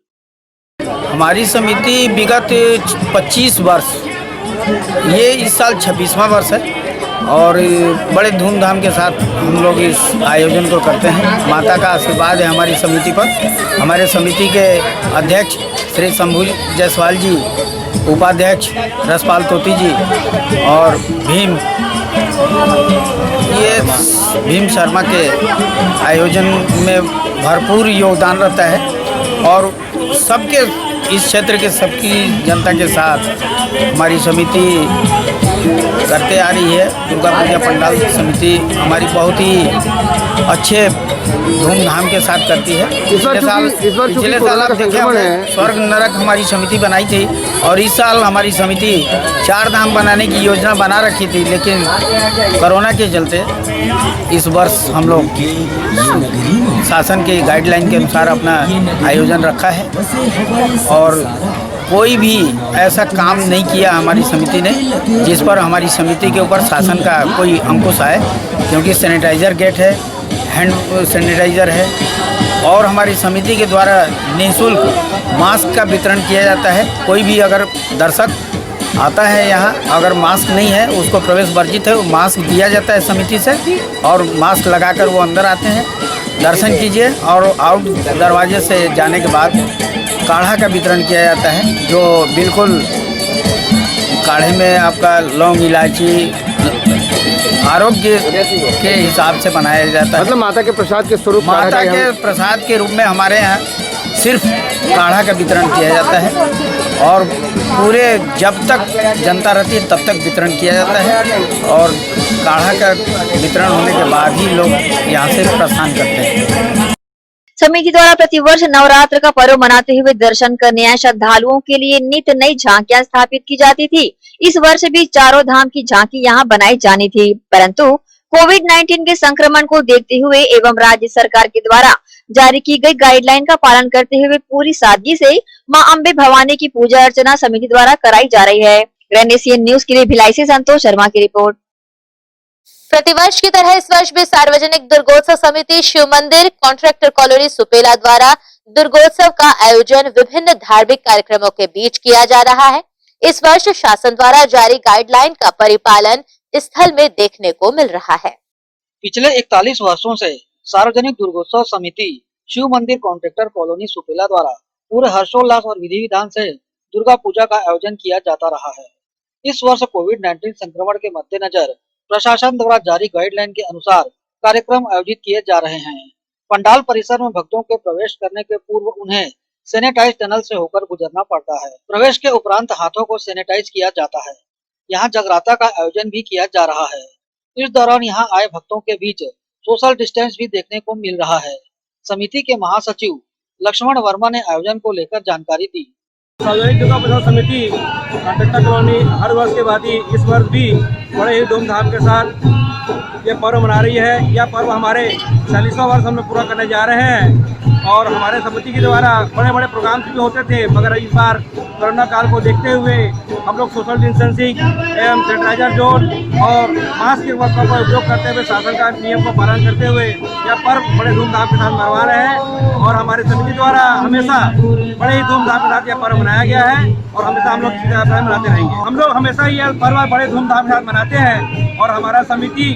हमारी समिति विगत 25 वर्ष, ये इस साल 26वां वर्ष है और बड़े धूमधाम के साथ हम लोग इस आयोजन को करते हैं। माता का आशीर्वाद है हमारी समिति पर। हमारे समिति के अध्यक्ष श्री शंभू जायसवाल जी, उपाध्यक्ष रसपाल तोती जी और भीम शर्मा के आयोजन में भरपूर योगदान रहता है और सबके इस क्षेत्र के सबकी जनता के साथ हमारी समिति करते आ रही है। दुर्गा पूजा पंडाल समिति हमारी बहुत ही अच्छे धूमधाम के साथ करती है। पिछले साल आप देखे होंगे स्वर्ग नरक हमारी समिति बनाई थी और इस साल हमारी समिति 4 धाम बनाने की योजना बना रखी थी, लेकिन कोरोना के चलते इस वर्ष हम लोग शासन के गाइडलाइन के अनुसार अपना आयोजन रखा है और कोई भी ऐसा काम नहीं किया हमारी समिति ने जिस पर हमारी समिति के ऊपर शासन का कोई अंकुश आए, क्योंकि सैनिटाइजर गेट है, हैंड सैनिटाइजर है और हमारी समिति के द्वारा निःशुल्क मास्क का वितरण किया जाता है। कोई भी अगर दर्शक आता है यहाँ, अगर मास्क नहीं है उसको प्रवेश वर्जित है, वो मास्क दिया जाता है समिति से और मास्क लगाकर वो अंदर आते हैं। दर्शन कीजिए और आउट दरवाजे से जाने के बाद काढ़ा का वितरण किया जाता है, जो बिल्कुल काढ़े में आपका लौंग, इलायची आरोग्य के हिसाब से बनाया जाता है। मतलब माता के प्रसाद के स्वरूप, माता के प्रसाद के रूप में हमारे यहाँ सिर्फ काढ़ा का वितरण किया जाता है और पूरे जब तक जनता रहती है तब तक वितरण किया जाता है और काढ़ा का वितरण होने के बाद ही लोग यहाँ से प्रस्थान करते हैं। समिति द्वारा प्रतिवर्ष नवरात्र का पर्व मनाते हुए दर्शन करने आए श्रद्धालुओं के लिए नित नई झांकियां स्थापित की जाती थी। इस वर्ष भी चारों धाम की झांकी यहां बनाई जानी थी, परंतु कोविड-19 के संक्रमण को देखते हुए एवं राज्य सरकार के द्वारा जारी की गई गाइडलाइन का पालन करते हुए पूरी सादगी से मां अम्बे भवानी की पूजा अर्चना समिति द्वारा कराई जा रही है। ग्रैंड एशियन न्यूज के लिए भिलाई से संतोष शर्मा की रिपोर्ट। प्रतिवर्ष की तरह इस वर्ष भी सार्वजनिक दुर्गोत्सव समिति शिव मंदिर कॉन्ट्रैक्टर कॉलोनी सुपेला द्वारा दुर्गोत्सव का आयोजन विभिन्न धार्मिक कार्यक्रमों के बीच किया जा रहा है। इस वर्ष शासन द्वारा जारी गाइडलाइन का परिपालन स्थल में देखने को मिल रहा है। पिछले 41 वर्षों से सार्वजनिक दुर्गोत्सव समिति शिव मंदिर कॉन्ट्रैक्टर कॉलोनी सुपेला द्वारा पूरे हर्षोल्लास और विधि विधान से दुर्गा पूजा का आयोजन किया जाता रहा है। इस वर्ष कोविड-19 संक्रमण के मद्देनजर प्रशासन द्वारा जारी गाइडलाइन के अनुसार कार्यक्रम आयोजित किए जा रहे हैं। पंडाल परिसर में भक्तों के प्रवेश करने के पूर्व उन्हें सैनिटाइज टनल से होकर गुजरना पड़ता है। प्रवेश के उपरांत हाथों को सैनिटाइज किया जाता है। यहाँ जगराता का आयोजन भी किया जा रहा है। इस दौरान यहाँ आए भक्तों के बीच सोशल डिस्टेंस भी देखने को मिल रहा है। समिति के महासचिव लक्ष्मण वर्मा ने आयोजन को लेकर जानकारी दी। सार्वजनिक दुर्गा पूजा समिति कॉन्ट्रैक्टर कॉलोनी हर वर्ष के बाद ही इस वर्ष भी बड़े ही धूमधाम के साथ ये पर्व मना रही है। यह पर्व हमारे 40वां वर्ष हम लोग पूरा करने जा रहे हैं और हमारे समिति के द्वारा बड़े बड़े प्रोग्राम्स भी होते थे, मगर इस बार कोरोना काल को देखते हुए हम लोग सोशल डिस्टेंसिंग एवं सैनिटाइजर जोन और मास्क के वस्त्रों का उपयोग करते हुए शासन का नियम को पालन करते हुए यह पर्व बड़े धूमधाम के साथ मनवा रहे हैं और हमारे समिति द्वारा हमेशा बड़े ही धूमधाम के साथ यह पर्व मनाया गया है और हमेशा हम लोग इसी तरह मनाते रहेंगे। हम लोग हमेशा यह पर्व बड़े धूमधाम के साथ मनाते हैं और हमारा समिति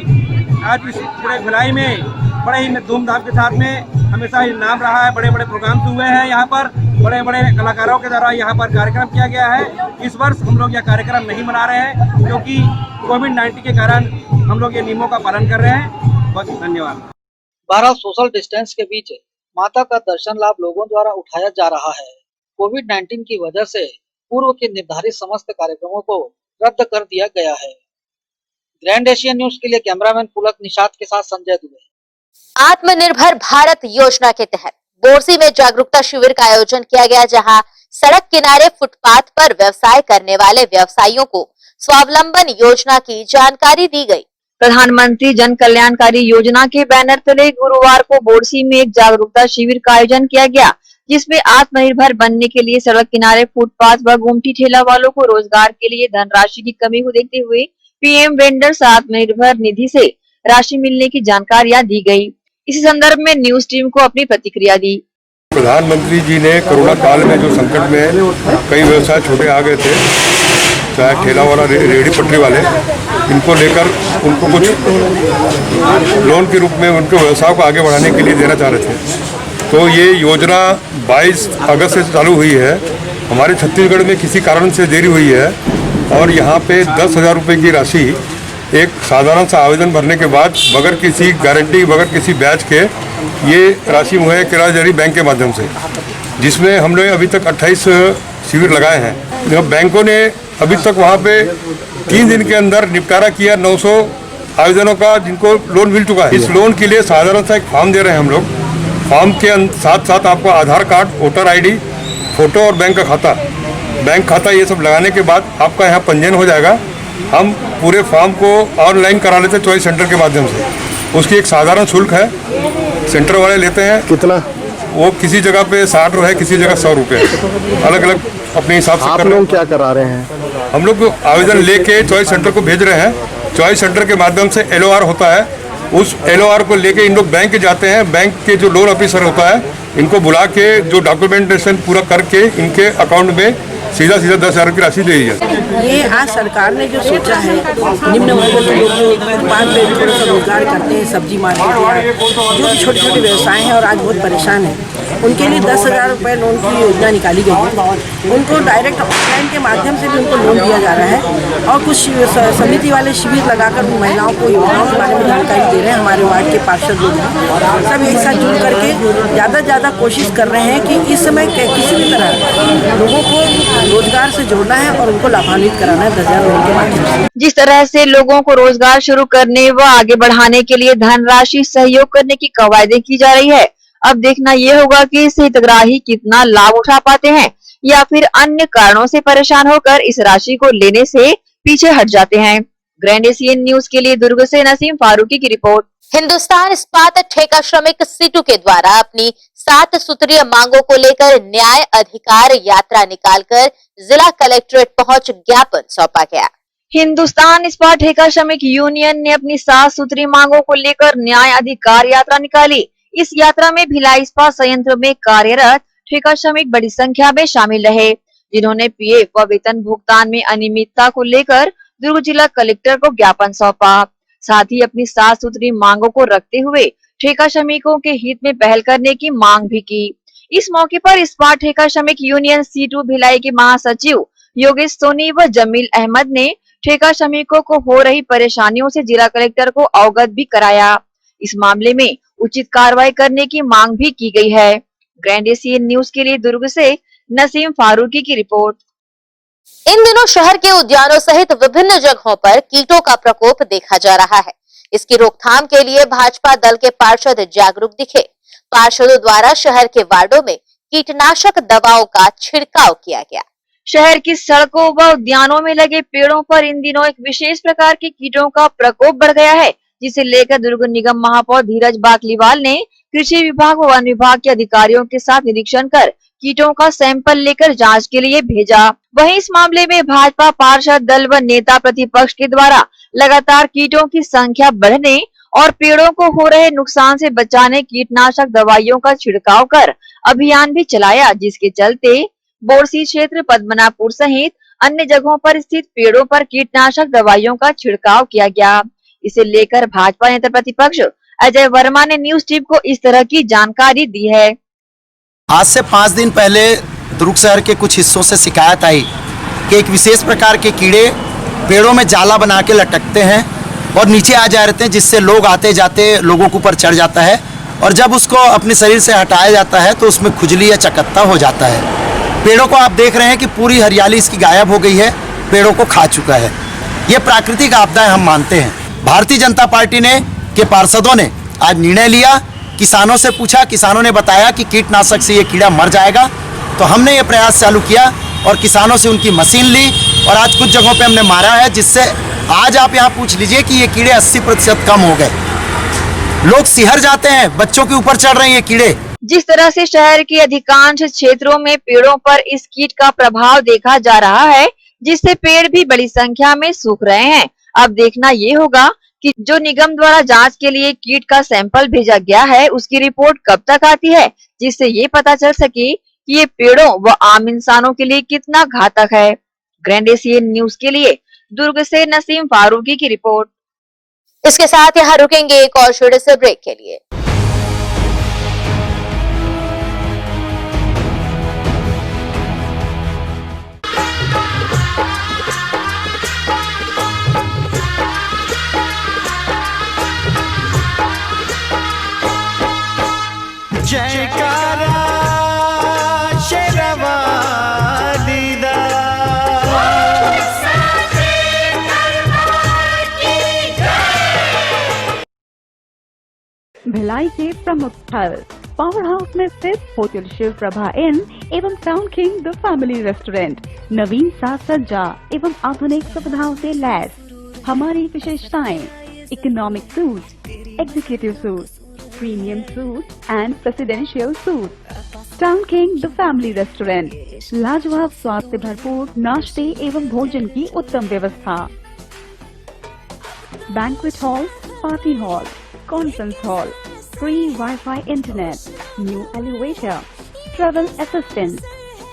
आज इस पूरे भिलाई में बड़े ही धूमधाम के साथ में हमेशा नाम रहा है। बड़े बड़े प्रोग्राम्स हुए हैं, यहाँ पर बड़े बड़े कलाकारों के द्वारा यहाँ पर कार्यक्रम किया गया है। इस वर्ष हम लोग यह कार्यक्रम नहीं मना रहे हैं क्योंकि कोविड-19 के कारण हम लोग ये नियमों का पालन कर रहे हैं। बस धन्यवाद। 12 सोशल डिस्टेंस के बीच माता का दर्शन लाभ लोगों द्वारा उठाया जा रहा है। कोविड-19 की वजह से पूर्व के निर्धारित समस्त कार्यक्रमों को रद्द कर दिया गया है। ग्रैंड एशियन न्यूज के लिए कैमरामैन पुलक निषाद के साथ संजय दुबे। आत्मनिर्भर भारत योजना के तहत बोरसी में जागरूकता शिविर का आयोजन किया गया, जहां सड़क किनारे फुटपाथ पर व्यवसाय करने वाले व्यवसायियों को स्वावलंबन योजना की जानकारी दी गई। प्रधानमंत्री जन कल्याणकारी योजना के बैनर तले गुरुवार को बोरसी में एक जागरूकता शिविर का आयोजन किया गया, जिसमें आत्मनिर्भर बनने के लिए सड़क किनारे फुटपाथ व गुमटी ठेला वालों को रोजगार के लिए धनराशि की कमी को देखते हुए पीएम वेंडर्स आत्मनिर्भर निधि से राशि मिलने की जानकारियां दी गई। इसी संदर्भ में न्यूज टीम को अपनी प्रतिक्रिया दी। प्रधानमंत्री जी ने कोरोना काल में जो संकट में कई व्यवसाय छोटे आ गए थे, चाहे ठेला वाला, रेहड़ी पटरी वाले, इनको लेकर उनको कुछ लोन के रूप में उनके व्यवसाय को आगे बढ़ाने के लिए देना चाह रहे थे। तो ये योजना 22 अगस्त से चालू हुई है। हमारे छत्तीसगढ़ में किसी कारण से देरी हुई है और यहाँ पे 10,000 रुपये की राशि एक साधारण सा आवेदन भरने के बाद बगैर किसी गारंटी, बगैर किसी ब्याज के ये राशि मुहैया करा जा रही बैंक के माध्यम से, जिसमें हमने अभी तक 28 शिविर लगाए हैं। बैंकों ने अभी तक वहाँ पे 3 दिन के अंदर निपटारा किया 900 आवेदनों का, जिनको लोन मिल चुका है। इस लोन के लिए साधारण सा एक फॉर्म दे रहे हैं हम लोग। फॉर्म के साथ साथ आपको आधार कार्ड, वोटर आईडी, फोटो और बैंक खाता ये सब लगाने के बाद आपका यहाँ पंजीयन हो जाएगा। हम पूरे फॉर्म को ऑनलाइन करा लेते हैं चॉइस सेंटर के माध्यम से। उसकी एक साधारण शुल्क है, सेंटर वाले लेते हैं। कितना? वो किसी जगह पे 60 रुपये, किसी जगह 100 रुपये, अलग अलग अपने हिसाब से। आप लोग क्या करा रहे हैं? हम लोग आवेदन लेके चॉइस सेंटर को भेज रहे हैं। चॉइस सेंटर के माध्यम से LOR होता है, उस LOR को लेके इन लोग बैंक जाते हैं। बैंक के जो लोन ऑफिसर होता है, इनको बुला के जो डॉक्यूमेंटेशन पूरा करके इनके अकाउंट में सीधा 10,000 की राशि दे दी जाती। ये आज सरकार ने जो सोचा है, निम्न वर्ग के लोग जो फुटपाथ पे थोड़ा सा रोजगार करते हैं, सब्जी मार्केट, जो भी छोटे छोटे व्यवसाय हैं और आज बहुत परेशान हैं, उनके लिए 10,000 रुपये लोन की योजना निकाली गई है। उनको डायरेक्ट ऑनलाइन के माध्यम से भी उनको लोन दिया जा रहा है और कुछ समिति वाले शिविर लगाकर महिलाओं को योजनाओं के बारे में जानकारी दे रहे हैं। हमारे वार्ड के पार्षद लोग सब एक साथ जुड़ करके ज़्यादा से ज़्यादा कोशिश कर रहे हैं कि इस समय किसी भी तरह लोगों को रोजगार से जोड़ना है और उनको लाभान्वित कराना है 10,000 लोन के माध्यम से। जिस तरह से लोगों को रोजगार शुरू करने व आगे बढ़ाने के लिए धनराशि सहयोग करने की कवायदें की जा रही है, अब देखना ये होगा कि इससे हितग्राही कितना लाभ उठा पाते हैं या फिर अन्य कारणों से परेशान होकर इस राशि को लेने से पीछे हट जाते हैं। ग्रैंड एशियन न्यूज के लिए दुर्ग से नसीम फारूकी की रिपोर्ट। हिंदुस्तान इस्पात ठेका श्रमिक सीटू के द्वारा अपनी 7 सूत्रीय मांगों को लेकर न्याय अधिकार यात्रा निकालकर जिला कलेक्ट्रेट पहुंच ज्ञापन सौंपा गया। हिंदुस्तान इस्पात ठेका श्रमिक यूनियन ने अपनी 7 सूत्री मांगों को लेकर न्याय अधिकार यात्रा निकाली। इस यात्रा में भिलाई इस्पात संयंत्र में कार्यरत ठेका श्रमिक बड़ी संख्या में शामिल रहे, जिन्होंने PF व वेतन भुगतान में अनियमितता को लेकर दुर्ग जिला कलेक्टर को ज्ञापन सौंपा। साथ ही अपनी 7 सूत्री मांगों को रखते हुए ठेका श्रमिकों के हित में पहल करने की मांग भी की। इस मौके पर इस्पात ठेका श्रमिक यूनियन C2 भिलाई के महासचिव योगेश सोनी व जमील अहमद ने ठेका श्रमिकों को हो रही परेशानियों से जिला कलेक्टर को अवगत भी कराया। इस मामले में उचित कार्रवाई करने की मांग भी की गई है। ग्रैंड एशियन न्यूज के लिए दुर्ग से नसीम फारूकी की रिपोर्ट। इन दिनों शहर के उद्यानों सहित विभिन्न जगहों पर कीटों का प्रकोप देखा जा रहा है। इसकी रोकथाम के लिए भाजपा दल के पार्षद जागरूक दिखे। पार्षदों द्वारा शहर के वार्डों में कीटनाशक दवाओं का छिड़काव किया गया। शहर की सड़कों व उद्यानों में लगे पेड़ों पर इन दिनों एक विशेष प्रकार के कीटों का प्रकोप बढ़ गया है, जिसे लेकर दुर्ग निगम महापौर धीरज बाकलीवाल ने कृषि विभाग व वन विभाग के अधिकारियों के साथ निरीक्षण कर कीटों का सैंपल लेकर जांच के लिए भेजा। वहीं इस मामले में भाजपा पार्षद दल व नेता प्रतिपक्ष के द्वारा लगातार कीटों की संख्या बढ़ने और पेड़ों को हो रहे नुकसान से बचाने कीटनाशक दवाइयों का छिड़काव कर अभियान भी चलाया, जिसके चलते बोरसी क्षेत्र, पद्मनापुर सहित अन्य जगहों पर स्थित पेड़ों पर कीटनाशक दवाइयों का छिड़काव किया गया। इसे लेकर भाजपा नेता प्रतिपक्ष अजय वर्मा ने न्यूज टीम को इस तरह की जानकारी दी है। आज से 5 दिन पहले दुर्ग शहर के कुछ हिस्सों से शिकायत आई कि एक विशेष प्रकार के कीड़े पेड़ों में जाला बना के लटकते हैं और नीचे आ जा रहते हैं, जिससे लोग आते जाते लोगों के ऊपर चढ़ जाता है और जब उसको अपने शरीर से हटाया जाता है तो उसमें खुजली या चकत्ता हो जाता है। पेड़ों को आप देख रहे हैं कि पूरी हरियाली इसकी गायब हो गई है, पेड़ों को खा चुका है। ये प्राकृतिक आपदा हम मानते हैं। भारतीय जनता पार्टी ने के पार्षदों ने आज निर्णय लिया, किसानों से पूछा, किसानों ने बताया कि कीटनाशक से ये कीड़ा मर जाएगा, तो हमने ये प्रयास चालू किया और किसानों से उनकी मशीन ली और आज कुछ जगहों पे हमने मारा है, जिससे आज आप यहाँ पूछ लीजिए कि ये कीड़े 80% कम हो गए। लोग सिहर जाते हैं, बच्चों के ऊपर चढ़ रहे हैं ये कीड़े। जिस तरह से शहर के अधिकांश क्षेत्रों में पेड़ों पर इस कीट का प्रभाव देखा जा रहा है, जिससे पेड़ भी बड़ी संख्या में सूख रहे हैं। अब देखना ये होगा कि जो निगम द्वारा जांच के लिए कीट का सैंपल भेजा गया है, उसकी रिपोर्ट कब तक आती है, जिससे ये पता चल सके कि ये पेड़ों व आम इंसानों के लिए कितना घातक है। ग्रैंड एशियन न्यूज के लिए दुर्ग से नसीम फारूकी की रिपोर्ट। इसके साथ यहाँ रुकेंगे एक और छोटे से ब्रेक के लिए। जयकारा शेरवा दीदा भिलाई के प्रमुख स्थल पावर हाउस में स्थित होटल शिव प्रभा इन एवं Town king the family restaurant नवीन साज सज्जा एवं आधुनिक सुविधाओं से लैस। हमारी विशेषताएं economic suite, executive suite, premium suite and presidential suite. Town king the family restaurant, लाजवाब स्वाद से भरपूर नाश्ते एवं भोजन की उत्तम व्यवस्था। Banquet hall, party hall, conference hall, free Wi-Fi internet, new elevator, travel assistance,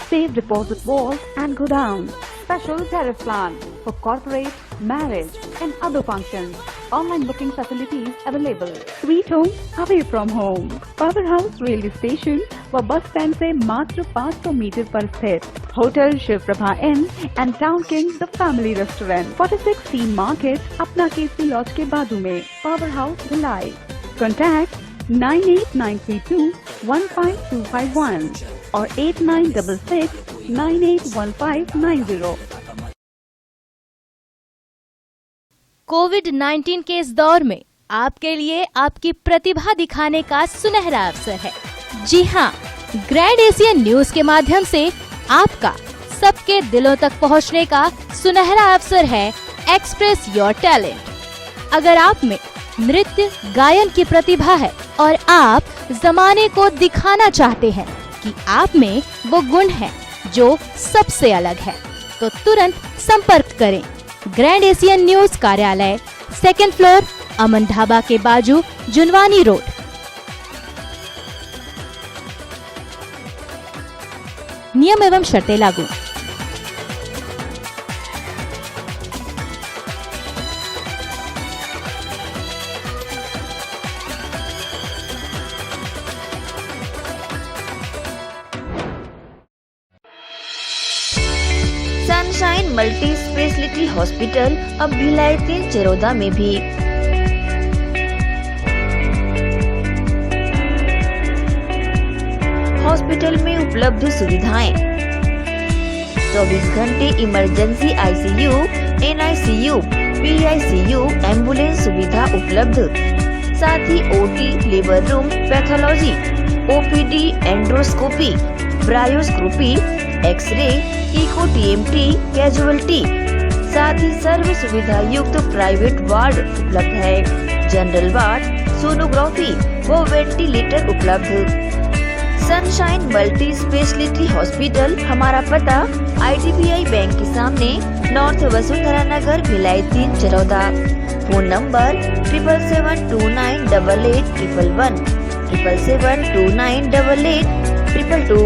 safe deposit vault and godown, special tariff plan for corporate, marriage and other functions. Online booking facilities available. Sweet home away from home. Powerhouse railway station व बस स्टैंड से मात्र 500 मीटर पर स्थित hotel Shiv Prabha inn and town king the family restaurant 46 C market अपना केसी लॉज के बाजू में। Power house Bhilai. कॉन्टैक्ट 9892152251 और 8966981590। कोविड-19 के इस दौर में आपके लिए आपकी प्रतिभा दिखाने का सुनहरा अवसर है। जी हाँ, ग्रैंड एशियन न्यूज के माध्यम से आपका सबके दिलों तक पहुंचने का सुनहरा अवसर है एक्सप्रेस योर टैलेंट। अगर आप में नृत्य गायन की प्रतिभा है और आप जमाने को दिखाना चाहते हैं कि आप में वो गुण है जो सबसे अलग है, तो तुरंत संपर्क करें। ग्रैंड एशियन न्यूज कार्यालय, 2nd फ्लोर, अमन ढाबा के बाजू, जुनवानी रोड। नियम एवं शर्तें लागू। सनशाइन मल्टी स्पेशलिटी हॉस्पिटल अब भिलाई 3 चरोदा में भी। हॉस्पिटल में उपलब्ध सुविधाएं 24 घंटे emergency ICU, NICU, PICU, ambulance सुविधा उपलब्ध। साथ ही OT, labour room, pathology, OPD, endoscopy, ब्रायोस्कोपी, एक्सरे, इको टीएमटी, कैजुअलिटी, साथ ही सर्व सुविधा युक्त प्राइवेट वार्ड उपलब्ध है। जनरल वार्ड, सोनोग्राफी व वेंटिलेटर उपलब्ध। सनशाइन मल्टी स्पेशलिटी हॉस्पिटल, हमारा पता IDBI बैंक के सामने, north Vasundhara Nagar, Bhilai 3 Charoda. Phone number 7772988811, 7772988822।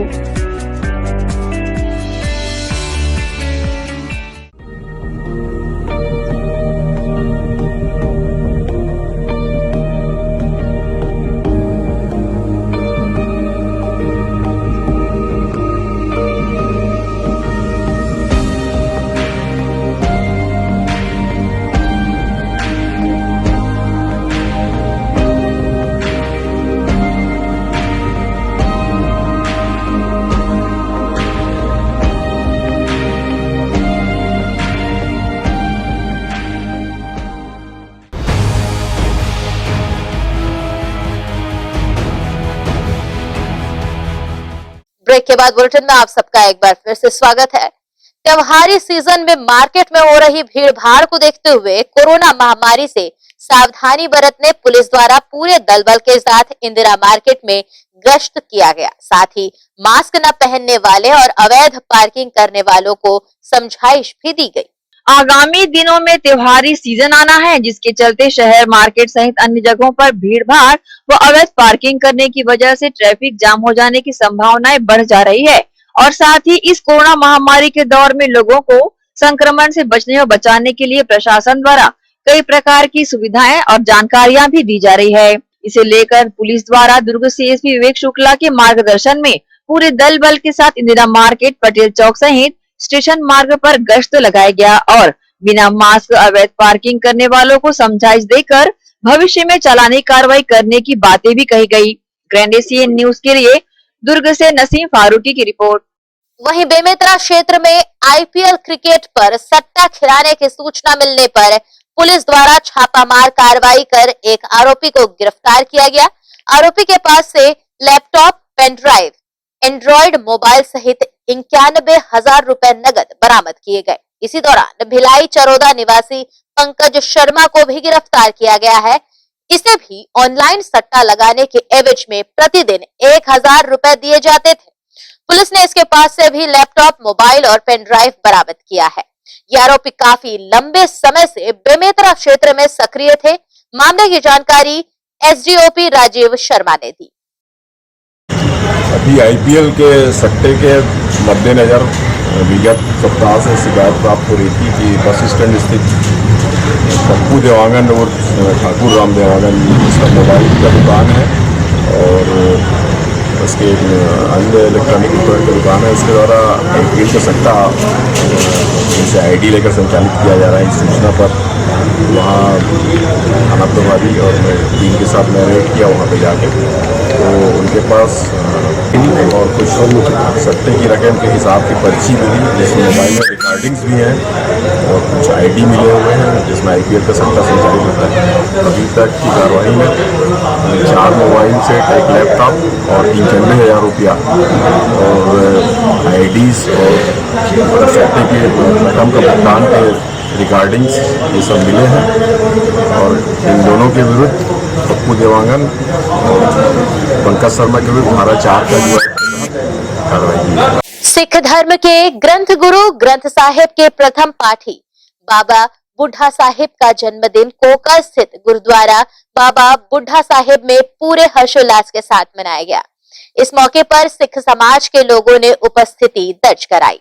Break के बाद बुलेटिन में आप सबका एक बार फिर से स्वागत है। त्योहारी सीजन में मार्केट में हो रही भीड़ भाड़ को देखते हुए कोरोना महामारी से सावधानी बरतने पुलिस द्वारा पूरे दलबल के साथ इंदिरा मार्केट में गश्त किया गया। साथ ही मास्क न पहनने वाले और अवैध पार्किंग करने वालों को समझाइश भी दी गई। आगामी दिनों में त्योहारी सीजन आना है, जिसके चलते शहर मार्केट सहित अन्य जगहों पर भीड़ भाड़ व अवैध पार्किंग करने की वजह से ट्रैफिक जाम हो जाने की संभावनाएं बढ़ जा रही है और साथ ही इस कोरोना महामारी के दौर में लोगों को संक्रमण से बचने और बचाने के लिए प्रशासन द्वारा कई प्रकार की सुविधाएं और जानकारियां भी दी जा रही है। इसे लेकर पुलिस द्वारा दुर्ग CSP विवेक शुक्ला के मार्गदर्शन में पूरे दल बल के साथ इंदिरा मार्केट, पटेल चौक सहित स्टेशन मार्ग पर गश्त लगाया गया और बिना मास्क अवैध पार्किंग करने वालों को समझाइश देकर भविष्य में चालानी कार्रवाई करने की बातें भी कही गयी। ग्रैंड एशियन न्यूज के लिए दुर्ग से नसीम फारूकी की रिपोर्ट। वहीं बेमेतरा क्षेत्र में IPL क्रिकेट पर सट्टा खिलाने की सूचना मिलने पर पुलिस द्वारा छापामार कार्रवाई कर एक आरोपी को गिरफ्तार किया गया। आरोपी के पास से laptop, pen drive, android mobile सहित 91,000 रुपए नगद बरामद किए गए। इसी दौरान भिलाई चरोदा निवासी पंकज शर्मा को भी गिरफ्तार किया गया है। इसे भी ऑनलाइन सट्टा लगाने के एवज में प्रतिदिन 1,000 रुपए दिए जाते थे। पुलिस ने इसके पास से भी लैपटॉप, मोबाइल और पेन ड्राइव बरामद किया है। ये आरोपी काफी लंबे समय से बेमेतरा क्षेत्र में सक्रिय थे। मामले की जानकारी SDOP राजीव शर्मा ने दी। अभी IPL के सट्टे के मद्देनजर विगत सप्ताह से शिकायत प्राप्त हो रही थी कि बस स्टैंड स्थित पप्पू देवांगन और ठाकुर राम देवांगन इसका मोबाइल का दुकान है और उसके अन्य इलेक्ट्रॉनिक उपकरण की दुकान है। इसके द्वारा IPL का सट्टा जैसे ID लेकर संचालित किया जा रहा है। इस सूचना पर वहाँ थाना प्रभारी और टीम के साथ मैं रेड किया वहाँ पे जाके, तो उनके पास और कुछ सट्टे की रकम के हिसाब की पर्ची मिली, जिसमें मोबाइल में रिकॉर्डिंग्स भी हैं और कुछ ID मिले हुए हैं जिसमें IPL का सट्टा संचालित होता है। अभी तक की कार्रवाई में 4 मोबाइल सेट, 1 लैपटॉप और 95,000 रुपया और IDs और सट्टे की रकम का भुगतान के रिकॉर्डिंग्स ये सब मिले हैं और इन दोनों के विरुद्ध पप्पू देवांगन और पंकज शर्मा के विरुद्ध धारा 4 का जो कार्रवाई की। सिख धर्म के ग्रंथ गुरु ग्रंथ साहिब के प्रथम पाठी बाबा बुढ़ा साहिब का जन्मदिन कोका स्थित गुरुद्वारा बाबा बुढ़ा साहिब में पूरे हर्षोल्लास के साथ मनाया गया। इस मौके पर सिख समाज के लोगों ने उपस्थिति दर्ज कराई।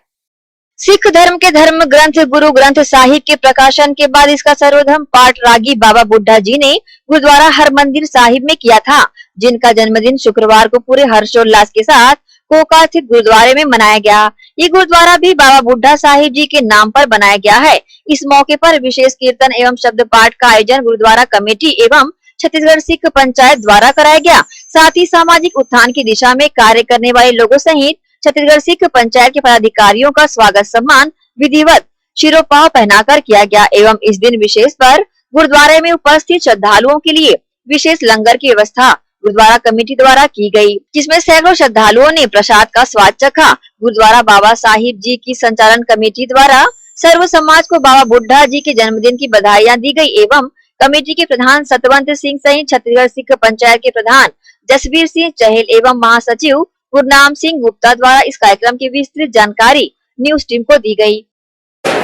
सिख धर्म के धर्म ग्रंथ गुरु ग्रंथ साहिब के प्रकाशन के बाद इसका सर्वधर्म पाठ रागी बाबा बुड्ढा जी ने गुरुद्वारा हरमंदिर साहिब में किया था, जिनका जन्मदिन शुक्रवार को पूरे हर्षोल्लास के साथ कोका स्थित गुरुद्वारे में मनाया गया। ये गुरुद्वारा भी बाबा बुड्ढा साहिब जी के नाम पर बनाया गया है। इस मौके पर विशेष कीर्तन एवं शब्द पाठ का आयोजन गुरुद्वारा कमेटी एवं छत्तीसगढ़ सिख पंचायत द्वारा कराया गया। साथ ही सामाजिक उत्थान की दिशा में कार्य करने वाले लोगों सहित छत्तीसगढ़ सिख पंचायत के पदाधिकारियों का स्वागत सम्मान विधिवत शिरोपाव पहनाकर किया गया एवं इस दिन विशेष पर गुरुद्वारे में उपस्थित श्रद्धालुओं के लिए विशेष लंगर की व्यवस्था गुरुद्वारा कमेटी द्वारा की गई, जिसमें सैकड़ों श्रद्धालुओं ने प्रसाद का स्वाद चखा। गुरुद्वारा बाबा साहिब जी की संचालन कमेटी द्वारा सर्व समाज को बाबा बुड्ढा जी के जन्मदिन की बधाइयां दी गई एवं कमेटी के प्रधान सतवंत सिंह सहित छत्तीसगढ़ सिख पंचायत के प्रधान जसवीर सिंह चहल एवं महासचिव गुरनाम सिंह गुप्ता द्वारा इस कार्यक्रम की विस्तृत जानकारी न्यूज टीम को दी गई।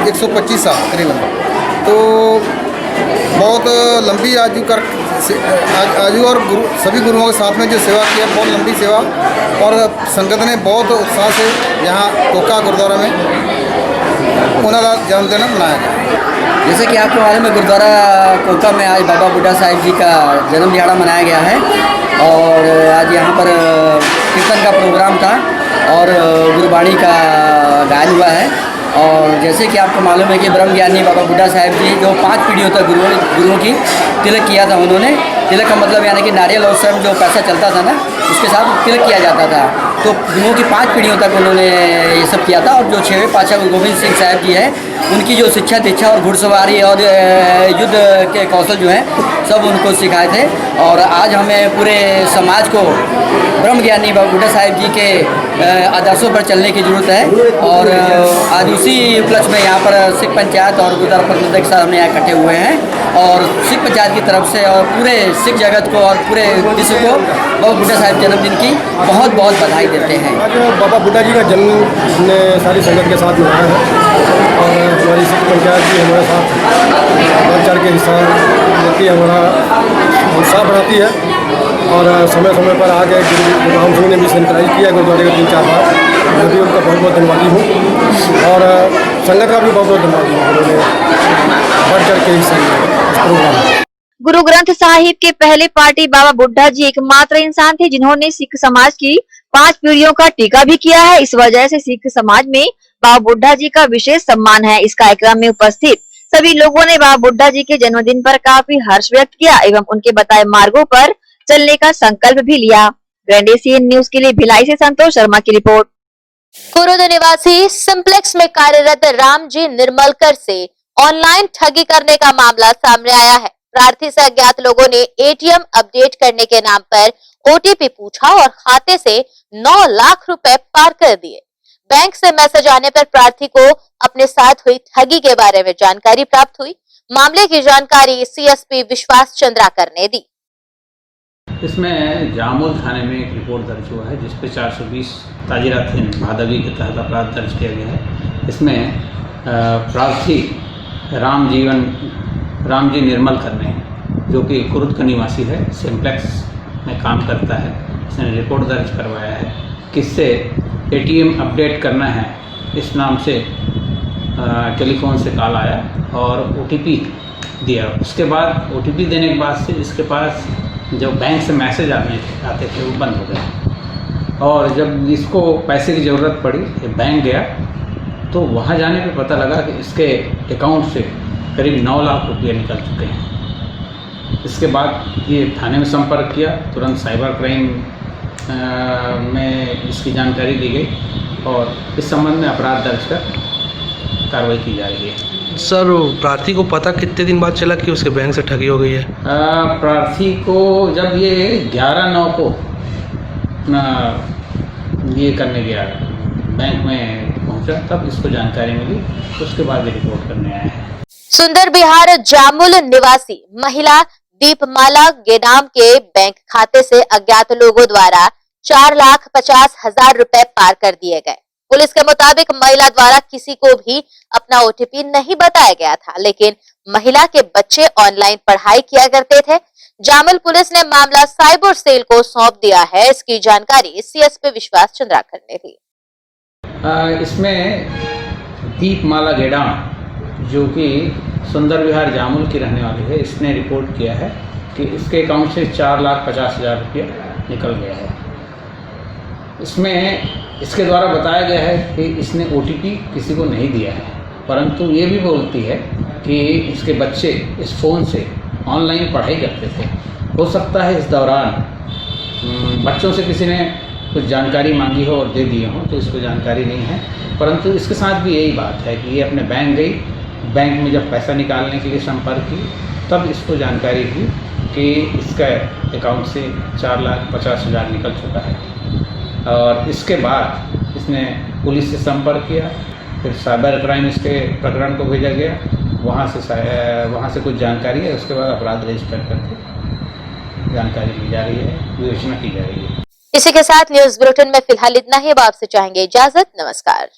125 साल करीबन, तो बहुत लंबी आयु और सभी गुरुओं के साथ में जो सेवा किया, बहुत लंबी सेवा और संगत ने बहुत उत्साह से यहाँ कोका गुरुद्वारा में उनका जन्मदिन मनाया गया। जैसे कि आपको मालूम है, गुरुद्वारा कोका में आज बाबा बुड्ढा साहिब जी का जन्म दिहाड़ा मनाया गया है और आज यहाँ पर कीर्तन का प्रोग्राम था और गुरबाणी का गायन हुआ है। और जैसे कि आपको मालूम है कि ब्रह्म ज्ञानी बाबा बुड्ढा साहिब जी जो 5 पीढ़ियों तक गुरुओं की तिलक किया था उन्होंने। तिलक का मतलब यानी कि नारियल और स्वर्ण जो पैसा चलता था ना, उसके साथ तिलक किया जाता था। तो गुरुओं की 5 पीढ़ियों तक उन्होंने ये सब किया था। और जो 6वें पातशाह गुरु गोविंद सिंह साहिब जी हैं, उनकी जो शिक्षा दीक्षा और घुड़सवारी और युद्ध के कौशल जो हैं सब उनको सिखाए थे। और आज हमें पूरे समाज को ब्रह्म ज्ञानी बाबा बुड्ढा साहिब जी के आदर्शों पर चलने की ज़रूरत है। और आज उसी उपलक्ष्य में यहाँ पर सिख पंचायत और गुरुद्वारा प्रबंधक के साथ हमने यहाँ इकट्ठे हुए हैं और सिख पंचायत की तरफ से और पूरे सिख जगत को और पूरे विश्व को बाबा बुड्ढा साहिब जन्मदिन की बहुत बहुत बधाई देते हैं। आज बाबा बुड्ढा जी का जन्म हमने सारी संगत के साथ मनाया है और हमारी सिख पंचायत भी हमारे साथ भाईचारे के हिस्सा लेती है, हमारा उत्साह बढ़ाती है और समय समय पर आके गुरु सिंह ने भी सैनिटाइज किया गुरुद्वारे का 3-4 बार। मैं भी उनका बहुत बहुत धन्यवादी हूँ और संगत का भी बहुत बहुत धन्यवादी हूँ, उन्होंने बढ़ चढ़ के हिस्सा लिया इस प्रोग्राम में। गुरु ग्रंथ साहिब के पहले पार्टी बाबा बुड्ढा जी एकमात्र इंसान थे जिन्होंने सिख समाज की 5 पीढ़ियों का टीका भी किया है। इस वजह से सिख समाज में बाबा बुड्ढा जी का विशेष सम्मान है। इस कार्यक्रम में उपस्थित सभी लोगों ने बाबा बुड्ढा जी के जन्मदिन पर काफी हर्ष व्यक्त किया एवं उनके बताए मार्गों पर चलने का संकल्प भी लिया। ग्रैंड एशियन न्यूज के लिए भिलाई से संतोष शर्मा की रिपोर्ट। कुरुद निवासी सिंप्लेक्स में कार्यरत रामजी निर्मलकर से ऑनलाइन ठगी करने का मामला सामने आया है। प्रार्थी से अज्ञात लोगों ने एटीएम अपडेट करने के नाम पर ओटीपी पूछा और खाते से 9 लाख रुपए पार कर दिए। बैंक से मैसेज आने पर प्रार्थी को अपने साथ हुई ठगी के बारे में जानकारी प्राप्त हुई। मामले की जानकारी सीएसपी विश्वास चंद्राकर ने दी। इसमें जामुल थाने में एक रिपोर्ट दर्ज हुआ है जिसपे 420 ताजिरात भादवी के तहत अपराध दर्ज किया गया है। इसमें प्रार्थी रामजी निर्मलकर ने, जो कि कुरुद का निवासी है, सिंप्लेक्स में काम करता है, इसने रिपोर्ट दर्ज करवाया है कि इससे एटीएम अपडेट करना है इस नाम से टेलीफोन से कॉल आया और ओटीपी दिया। उसके बाद ओटीपी देने के बाद से इसके पास जो बैंक से मैसेज आते थे वो बंद हो गए और जब इसको पैसे की ज़रूरत पड़ी बैंक गया तो वहाँ जाने पे पता लगा कि इसके अकाउंट से करीब 9 लाख रुपये निकल चुके हैं। इसके बाद ये थाने में संपर्क किया, तुरंत साइबर क्राइम में इसकी जानकारी दी गई और इस संबंध में अपराध दर्ज कर कार्रवाई की जा रही है। सर, प्रार्थी को पता कितने दिन बाद चला कि उसके बैंक से ठगी हो गई है? प्रार्थी को जब ये 11/9 को ये करने गया, बैंक में पहुंचा, तब इसको जानकारी मिली, उसके बाद ये रिपोर्ट करने आया है। सुंदर बिहार जामुल निवासी महिला दीपमाला गेदाम के बैंक खाते से अज्ञात लोगों द्वारा 4,50,000 रुपए पार कर दिए गए। पुलिस के मुताबिक महिला द्वारा किसी को भी अपना ओटीपी नहीं बताया गया था, लेकिन महिला के बच्चे ऑनलाइन पढ़ाई किया करते थे। जामुल पुलिस ने मामला साइबर सेल को सौंप दिया है। इसकी जानकारी सीएसपी विश्वास चंद्राकर ने दी। इसमें दीपमाला गेडाम, जो कि सुंदर विहार जामुल की रहने वाली है, इसने रिपोर्ट किया है कि इसके अकाउंट से 4,50,000 रुपया निकल गया है। इसमें इसके द्वारा बताया गया है कि इसने ओटीपी किसी को नहीं दिया है, परंतु ये भी बोलती है कि इसके बच्चे इस फ़ोन से ऑनलाइन पढ़ाई करते थे। हो सकता है इस दौरान बच्चों से किसी ने कुछ जानकारी मांगी हो और दे दिए हो, तो इसको जानकारी नहीं है। परंतु इसके साथ भी यही बात है कि ये अपने बैंक गई, बैंक में जब पैसा निकालने के लिए संपर्क की, तब इसको जानकारी हुई कि इसका अकाउंट से 4,50,000 निकल चुका है और इसके बाद इसने पुलिस से संपर्क किया, फिर साइबर क्राइम इसके प्रकरण को भेजा गया, वहाँ से कुछ जानकारी है, उसके बाद अपराध रजिस्टर करके जानकारी ली जा रही है, विवेचना की जा रही है। इसी के साथ न्यूज बुलेटिन में फिलहाल इतना ही। अब आपसे चाहेंगे इजाजत। नमस्कार।